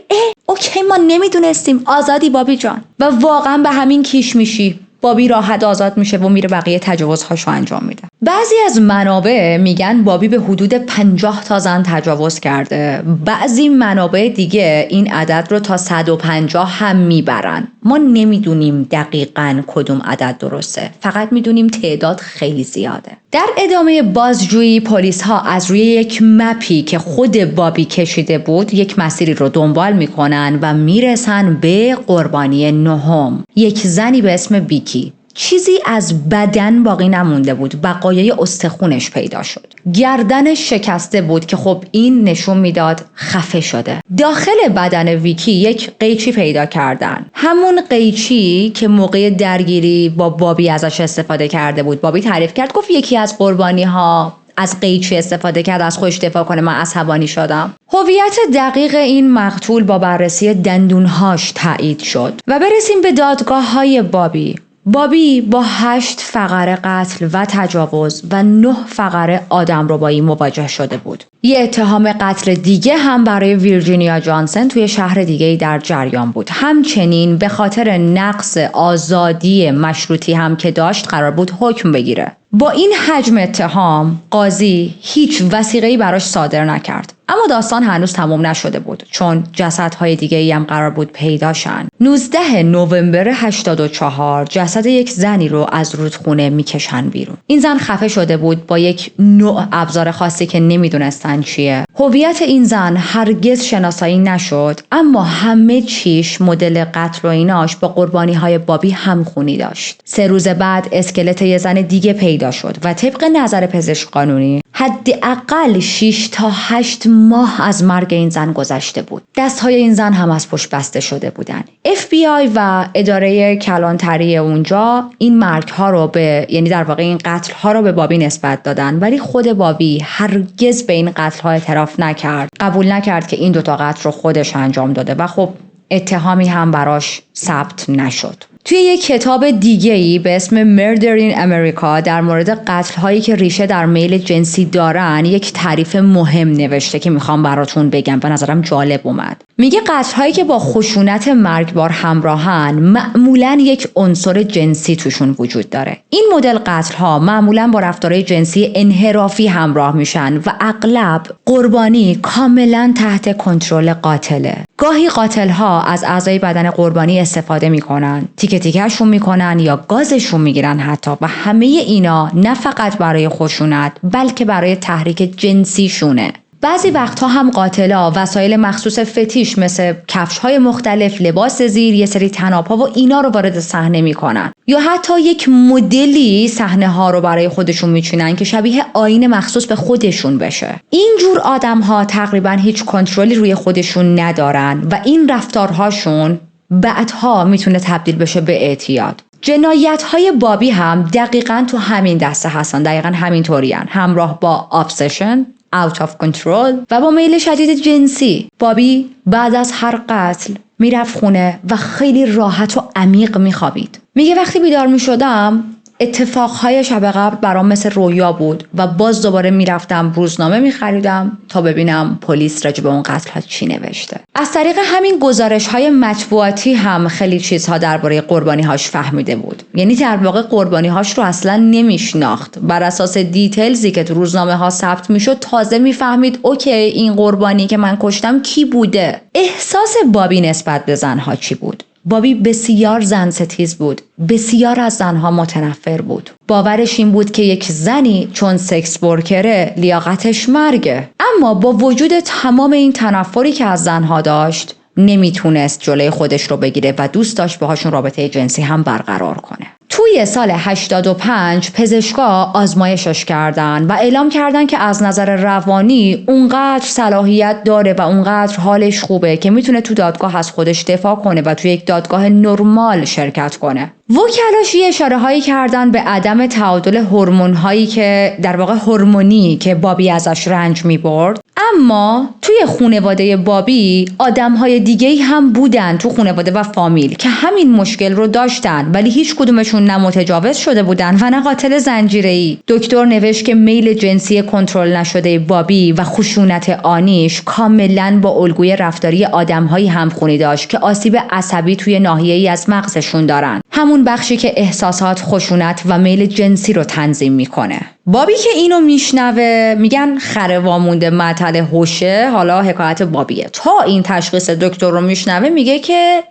اوکی، ما نمیدونستیم، آزادی بابی جان. و واقعا به همین کیش میشی. بابی راحت آزاد میشه و میره بقیه تجاوزهاشو انجام میده. بعضی از منابع میگن بابی به حدود 50 تا زن تجاوز کرده. بعضی منابع دیگه این عدد رو تا 150 هم میبرن. ما نمیدونیم دقیقاً کدوم عدد درسته. فقط میدونیم تعداد خیلی زیاده. در ادامه بازجویی پلیس ها از روی یک مپی که خود بابی کشیده بود یک مسیری رو دنبال میکنن و میرسن به قربانی نهم، یک زنی به اسم بیکی. چیزی از بدن باقی نمونده بود، بقایای استخونش پیدا شد. گردنش شکسته بود که خب این نشون میداد خفه شده. داخل بدن ویکی یک قیچی پیدا کردن، همون قیچی که موقع درگیری با بابی ازش استفاده کرده بود. بابی تعریف کرد، گفت یکی از قربانی ها از قیچی استفاده کرد از خودش دفاع کنه، من عصبانی شدم. هویت دقیق این مقتول با بررسی دندونهاش تایید شد. و برسیم به دادگاه های بابی. بابی با 8 فقره قتل و تجاوز و 9 فقره آدمربایی مواجه شده بود. یه اتهام قتل دیگه هم برای ویرجینیا جانسن توی شهر دیگه‌ای در جریان بود. همچنین به خاطر نقض آزادی مشروطی هم که داشت قرار بود حکم بگیره. با این حجم اتهام قاضی هیچ وثیقه‌ای براش صادر نکرد. اما داستان هنوز تمام نشده بود، چون جسدهای دیگه‌ای هم قرار بود پیدا شن. 19 نوامبر 84 جسد یک زنی رو از رودخونه میکشن بیرون. این زن خفه شده بود با یک نوع ابزار خاصی که نمیدونستن چیه. هویت این زن هرگز شناسایی نشد، اما همه چیش، مدل قتل و ایناش با قربانی‌های بابی همخونی داشت. 3 روز بعد اسکلت یه زن دیگه پیدا شد و طبق نظر پزشک قانونی حداقل 6 تا 8 ماه از مرگ این زن گذشته بود. دستهای این زن هم از پشت بسته شده بودن. FBI و اداره کلانتری اونجا این مرگ‌ها رو یعنی در واقع این قتل‌ها رو به بابی نسبت دادن، ولی خود بابی هرگز به این قتل‌ها اعتراف نکرد. قبول نکرد که این 2 تا قتل رو خودش انجام داده و خب اتهامی هم براش ثبت نشد. توی یک کتاب دیگه‌ای به اسم Murder in America در مورد قتل‌هایی که ریشه در میل جنسی دارن یک تعریف مهم نوشته که میخوام براتون بگم، به نظرم جالب اومد. میگه قتل‌هایی که با خشونت مرگبار همراهن معمولاً یک عنصر جنسی توشون وجود داره. این مدل قتل‌ها معمولاً با رفتارهای جنسی انحرافی همراه میشن و اغلب قربانی کاملاً تحت کنترل قاتله. گاهی قاتل‌ها از اعضای بدن قربانی استفاده میکنن، تیکه تیکه‌شون میکنن یا گازشون میگیرن حتی، و همه اینا نه فقط برای خشونت بلکه برای تحریک جنسی شونه. بعضی وقتها هم قاتلا وسایل مخصوص فتیش مثل کفش‌های مختلف، لباس زیر، یه سری طناب‌ها و اینا رو وارد صحنه میکنن، یا حتی یک مدلی صحنه‌ها رو برای خودشون میچینن که شبیه آینه مخصوص به خودشون بشه. این جور آدم‌ها تقریبا هیچ کنترلی روی خودشون ندارن و این رفتارهاشون بعدها میتونه تبدیل بشه به اعتیاد. جنایت‌های بابی هم دقیقاً تو همین دسته هستن، دقیقاً همین طورین، همراه با obsession، out of control و با میل شدید جنسی. بابی بعد از هر قتل میرفت خونه و خیلی راحت و عمیق میخوابید. میگه وقتی بیدار میشدم اتفاقهای شب قبل برام مثل رویا بود و باز دوباره میرفتم روزنامه میخریدم تا ببینم پلیس راجع به اون قتل‌ها چی نوشته. از طریق همین گزارش‌های مطبوعاتی هم خیلی چیزها درباره قربانی‌هاش فهمیده بود. یعنی در واقع قربانی‌هاش رو اصلا نمیشناخت. بر اساس دیتیلزی که تو روزنامه‌ها ثبت میشد تازه میفهمید اوکی این قربانی که من کشتم کی بوده. احساس بابی نسبت به زنها چی بود؟ بابی بسیار زن ستیز بود، بسیار از زنها متنفر بود. باورش این بود که یک زنی چون سکس ورکره لیاقتش مرگه. اما با وجود تمام این تنفری که از زنها داشت نمیتونست جلوی خودش رو بگیره و دوست داشت باهاشون رابطه جنسی هم برقرار کنه. توی سال 85 پزشکا آزمایشش کردن و اعلام کردن که از نظر روانی اونقدر صلاحیت داره و اونقدر حالش خوبه که میتونه تو دادگاه از خودش دفاع کنه و توی یک دادگاه نرمال شرکت کنه. وکلاش اشاره هایی کردن به عدم تعادل هورمون هایی که در واقع هورمونی که بابی ازش رنج میبرد. اما توی خانواده بابی آدم‌های دیگه‌ای هم بودن تو خانواده و فامیل که همین مشکل رو داشتن، ولی هیچ کدومشون نه متجاوز شده بودن و نه قاتل زنجیره‌ای. دکتر نوشت که میل جنسی کنترل نشده بابی و خشونت آنیش کاملاً با الگوی رفتاری آدم‌هایی همخونی داشت که آسیب عصبی توی ناحیه‌ای از مغزشون دارن، همون بخشی که احساسات، خشونت و میل جنسی رو تنظیم میکنه. بابی که اینو میشنوه میگن خره وامونده معطل هوشه، حالا حکایت بابیه. تا این تشخیص دکتر رو میشنوه میگه که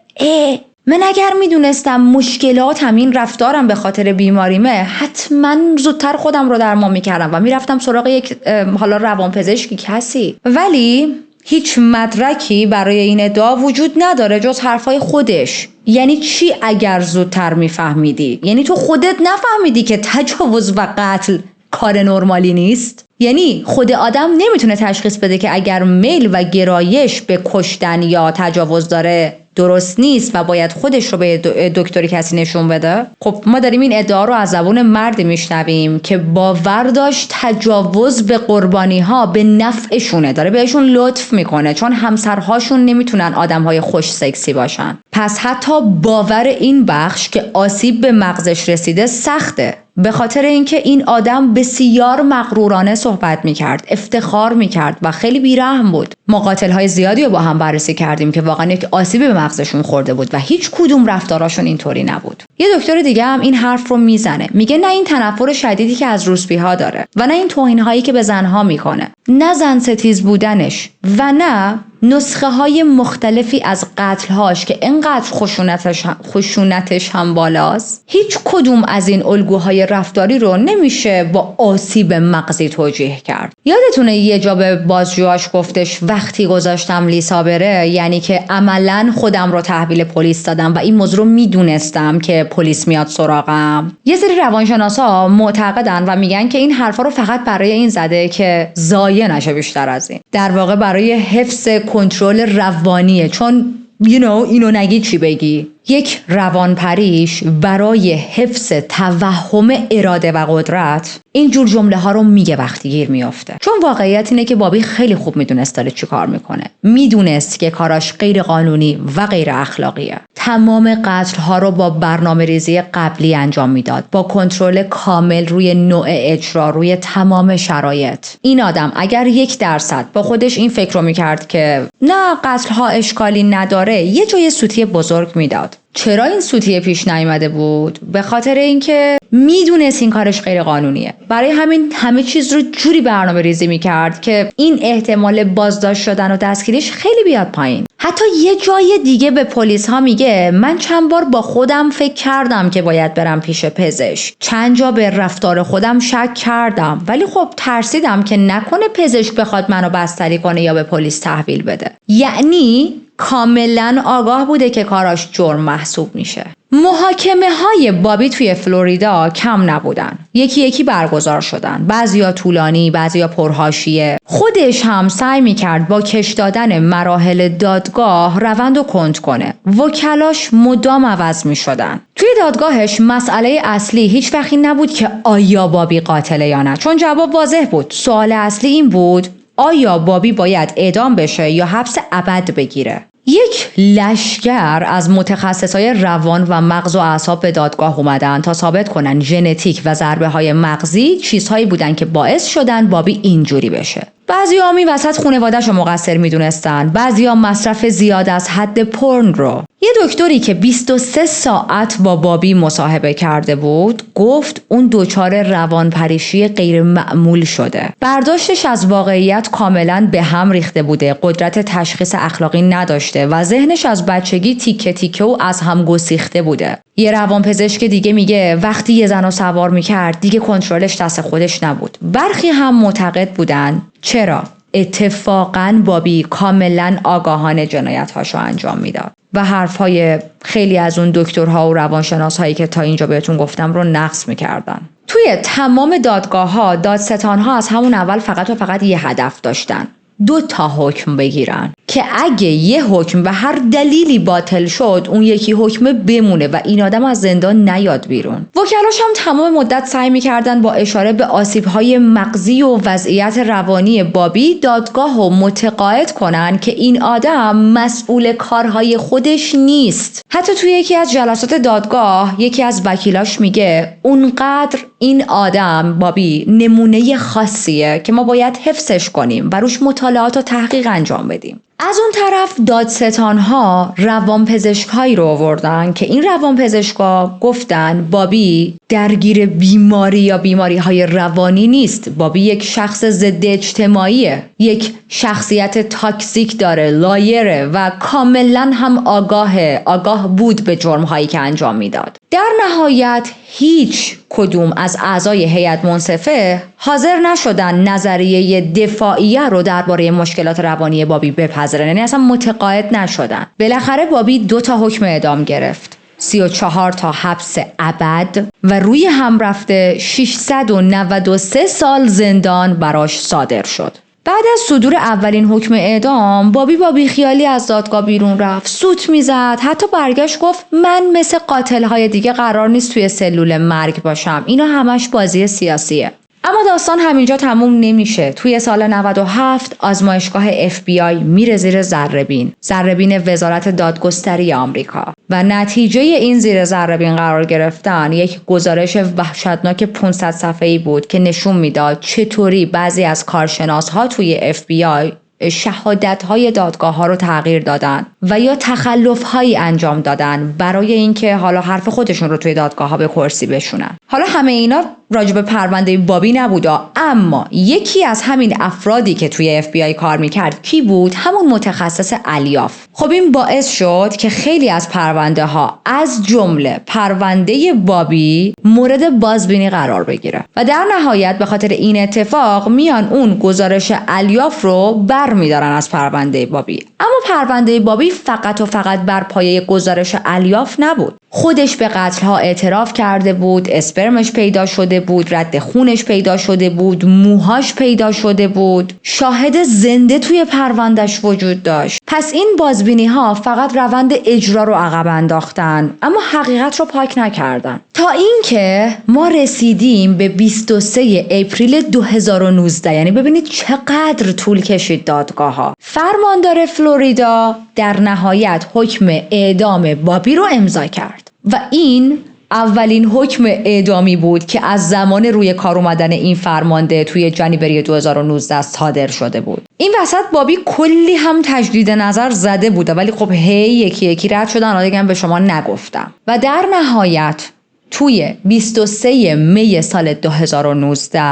من اگر میدونستم مشکلاتم این رفتارم به خاطر بیماریمه حتما زودتر خودم رو درمان میکردم و میرفتم سراغ یک حالا روانپزشکی کسی. ولی هیچ مدرکی برای این ادعا وجود نداره جز حرفای خودش. یعنی چی اگر زودتر میفهمیدی؟ یعنی تو خودت نفهمیدی که تجاوز و قتل کار نرمالی نیست؟ یعنی خود آدم نمیتونه تشخیص بده که اگر میل و گرایش به کشتن یا تجاوز داره درست نیست و باید خودش رو به دکتری کسی نشون بده؟ خب ما داریم این ادعا رو از زبون مردی میشنویم که باور داشت تجاوز به قربانی ها به نفعشونه، داره بهشون لطف میکنه چون همسرهاشون نمیتونن آدمهای خوش سکسی باشن. پس حتی باور این بخش که آسیب به مغزش رسیده سخته. به خاطر اینکه این آدم بسیار مغرورانه صحبت میکرد، افتخار میکرد و خیلی بیرحم بود. ما قاتل‌های زیادی رو با هم بررسی کردیم که واقعا یک آسیبی به مغزشون خورده بود و هیچ کدوم رفتاراشون اینطوری نبود. یه دکتر دیگه هم این حرف رو میزنه، میگه نه این تنفر شدیدی که از روسپی‌ها داره و نه این توهین‌هایی که به زن‌ها میکنه، نه زن ستیز بودنش و نه نسخه های مختلفی از قتلهاش که اینقدر خشونتش هم بالاست. هیچ کدوم از این الگوهای رفتاری رو نمیشه با آسیب مغزی توجیه کرد. یادتونه یه جا به بازجوهاش گفتش وقتی گذاشتم لیسا بره، یعنی که عملاً خودم رو تحویل پلیس دادم و این موضوع رو میدونستم که پلیس میاد سراغم. یه سری روانشناسا معتقدن و میگن که این حرفا رو فقط برای این زده که ضایع نشه بیشتر از این. در واقع برای حفظ کنترل روانیه، چون اینو نگی چی بگی. یک روانپریش برای حفظ توهم اراده و قدرت این جور جمله ها رو میگه وقتی گیر میافته، چون واقعیت اینه که بابی خیلی خوب میدونست داره چی کار میکنه. میدونست که کاراش غیر قانونی و غیر اخلاقیه. تمام قتل ها رو با برنامه ریزی قبلی انجام میداد، با کنترل کامل روی نوع اجرا، روی تمام شرایط. این آدم اگر 1% با خودش این فکر رو میکرد که نه قتل ها اشکالی نداره، یه جای سوتی بزرگ میداد. چرا این سوتیه پیش نیامده بود؟ به خاطر اینکه میدونست این کارش غیر قانونیه. برای همین همه چیز رو جوری برنامه ریزی میکرد که این احتمال بازداشت شدن و دستگیریش خیلی بیاد پایین. حتی یه جای دیگه به پلیس ها میگه من چند بار با خودم فکر کردم که باید برم پیش پزشک. چند جا به رفتار خودم شک کردم، ولی خب ترسیدم که نکنه پزشک بخواد منو بستری کنه یا به پلیس تحویل بده. یعنی کاملا آگاه بوده که کاراش جرم محسوب میشه. محاکمه های بابی توی فلوریدا کم نبودن. یکی یکی برگزار شدن. بعضیا طولانی، بعضیا پرحاشیه. خودش هم سعی میکرد با کش دادن مراحل دادگاه روند رو کند کنه. وکلاش مدام عوض میشدن. توی دادگاهش مسئله اصلی هیچ وقت این نبود که آیا بابی قاتله یا نه، چون جواب واضح بود. سوال اصلی این بود آیا بابی باید اعدام بشه یا حبس ابد بگیره؟ یک لشکر از متخصصای روان و مغز و اعصاب به دادگاه اومدن تا ثابت کنن ژنتیک و ضربه‌های مغزی چیزهایی بودن که باعث شدن بابی اینجوری بشه. بعضی‌ها می وسط خانواده‌شو مقصر میدونستن، بعضی‌ها مصرف زیاد از حد پورن رو. یه دکتری که 23 ساعت با بابی مصاحبه کرده بود گفت اون دچار روانپریشی غیر معمول شده. برداشتش از واقعیت کاملا به هم ریخته بوده، قدرت تشخیص اخلاقی نداشته و ذهنش از بچگی تیکه تیکه و از هم گسیخته بوده. یه روانپزشک دیگه میگه وقتی یه زنو سوار میکرد دیگه کنترلش دست خودش نبود. برخی هم معتقد بودن چرا؟ اتفاقاً بابی کاملاً آگاهانه جنایت‌هاشو انجام میداد و حرف‌های خیلی از اون دکترها و روانشناس‌هایی که تا اینجا بهتون گفتم رو نقص می‌کردن. توی تمام دادگاه‌ها دادستان‌ها از همون اول فقط یه هدف داشتن: 2 حکم بگیرن که اگه یه حکم به هر دلیلی باطل شد اون یکی حکم بمونه و این آدم از زندان نیاد بیرون. وکلاش هم تمام مدت سعی می‌کردن با اشاره به آسیب‌های مغزی و وضعیت روانی بابی دادگاه رو متقاعد کنن که این آدم مسئول کارهای خودش نیست. حتی توی یکی از جلسات دادگاه یکی از وکیلاش میگه اونقدر این آدم بابی نمونه خاصیه که ما باید حفظش کنیم و روش مطالعات و تحقیق انجام بدیم. از اون طرف دادستان‌ها روانپزشکایی رو آوردن که این روانپزشکا گفتن بابی درگیر بیماری یا بیماری‌های روانی نیست. بابی یک شخص ضد اجتماعیه، یک شخصیت تاکسیک داره، لایره و کاملا هم آگاه بود به جرم‌هایی که انجام میداد. در نهایت هیچ کدوم از اعضای هیئت منصفه حاضر نشدن نظریه دفاعیه رو درباره مشکلات روانی بابی بپذیرن، یعنی اصلا متقاعد نشدن. بالاخره بابی 2 حکم اعدام گرفت، 34 تا حبس ابد و روی هم رفته 693 سال زندان براش صادر شد. بعد از صدور اولین حکم اعدام بابی خیالی از دادگاه بیرون رفت، سوت میزد، حتی برگشت گفت من مثل قاتل‌های دیگه قرار نیست توی سلول مرگ باشم، اینا همش بازی سیاسیه. اما داستان همینجا تموم نمیشه. توی سال 97 آزمایشگاه FBI میره زیر ذره‌بین وزارت دادگستری آمریکا و نتیجه این زیر ذره‌بین قرار گرفتن یک گزارش وحشتناک 500 صفحه‌ای بود که نشون میداد چطوری بعضی از کارشناس‌ها توی FBI شهادت‌های دادگاه‌ها رو تغییر دادن و یا تخلف‌هایی انجام دادن برای اینکه حالا حرف خودشون رو توی دادگاه‌ها به کرسی بشونن. حالا همه اینا راجب پرونده بابی نبوده، اما یکی از همین افرادی که توی FBI کار میکرد کی بود؟ همون متخصص الیاف. خب این باعث شد که خیلی از پرونده ها از جمله پرونده بابی مورد بازبینی قرار بگیره و در نهایت به خاطر این اتفاق میان اون گزارش الیاف رو برمیدارن از پرونده بابی. اما پرونده بابی فقط و فقط بر پایه گزارش الیاف نبود. خودش به قتل‌ها اعتراف کرده بود، اسپرمش پیدا شده بود، رد خونش پیدا شده بود، موهاش پیدا شده بود، شاهد زنده توی پروندهش وجود داشت. پس این بازبینی‌ها فقط روند اجرا رو عقب انداختن، اما حقیقت رو پاک نکردن. تا اینکه ما رسیدیم به 23 اپریل 2019، یعنی ببینید چقدر طول کشید دادگاه‌ها. فرماندار فلوریدا در نهایت حکم اعدام بابی رو امضا کرد. و این اولین حکم اعدامی بود که از زمان روی کار اومدن این فرمانده توی جنوبری 2019 صادر شده بود. این وسط بابی کلی هم تجدید نظر زده بوده، ولی خب یکی یکی رد شدن، حالا دیگه به شما نگفتم. و در نهایت توی 23 می سال 2019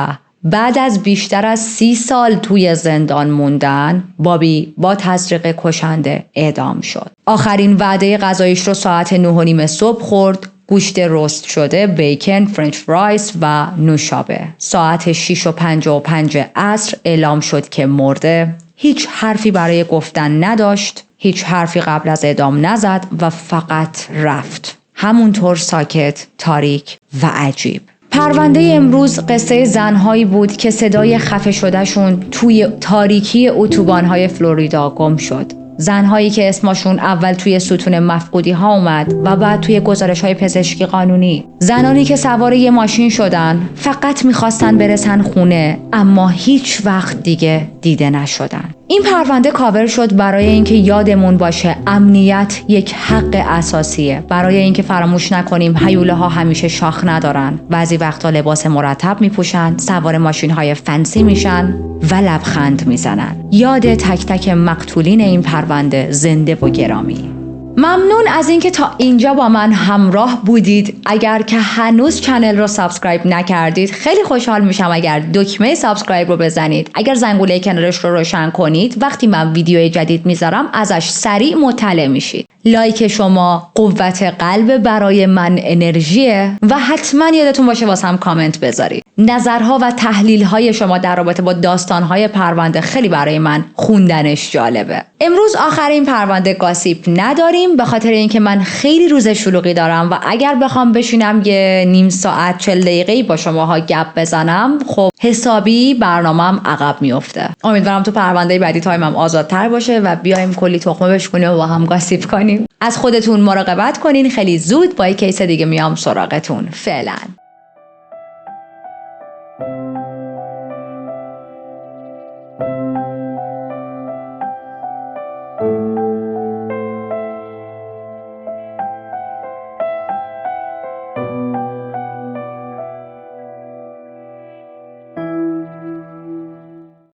بعد از بیشتر از 30 سال توی زندان موندن، بابی با تزریق کشنده اعدام شد. آخرین وعده غذایش رو ساعت 9:30 صبح خورد. گوشت رست شده، بیکن، فرنچ فرایز و نوشابه. ساعت 6:55 عصر اعلام شد که مرده. هیچ حرفی برای گفتن نداشت، هیچ حرفی قبل از اعدام نزد و فقط رفت. همونطور ساکت، تاریک و عجیب. پرونده امروز قصه زنهایی بود که صدای خفه شدهشون توی تاریکی اتوبان‌های فلوریدا گم شد. زنهایی که اسمشون اول توی ستون مفقودی ها اومد و بعد توی گزارش های پزشکی قانونی. زنانی که سوار یه ماشین شدن، فقط میخواستن برسن خونه، اما هیچ وقت دیگه دیده نشدن. این پرونده کاور شد برای اینکه یادمون باشه امنیت یک حق اساسیه، برای اینکه فراموش نکنیم هیوله ها همیشه شاخ ندارن، بعضی وقتا لباس مرتب میپوشن، سوار ماشین های فنسی میشن و لبخند میزنن. یاد تک تک مقتولین این پرونده زنده و گرامی. ممنون از اینکه تا اینجا با من همراه بودید. اگر که هنوز کانال رو سابسکرایب نکردید، خیلی خوشحال میشم اگر دکمه سابسکرایب رو بزنید. اگر زنگوله کنارش رو روشن کنید، وقتی من ویدیو جدید میذارم ازش سریع مطلع میشید. لایک شما قوت قلب برای من، انرژیه و حتما یادتون باشه واسم کامنت بذارید. نظرها و تحلیل‌های شما در رابطه با داستان‌های پرونده خیلی برای من خوندنش جالبه. امروز آخرین پرونده گاسیپ نداریم به خاطر اینکه من خیلی روز شلوغی دارم و اگر بخوام بشینم یه نیم ساعت 40 دقیقه‌ای با شماها گپ بزنم، خب حسابی برنامه‌ام عقب میفته. امیدوارم تو پرونده بعدی تایمم آزادتر باشه و بیایم کلی تخمه بشکنیم و با هم گاسیپ کنیم. از خودتون مراقبت کنین. خیلی زود با یک کیس دیگه میام سراغتون. فعلا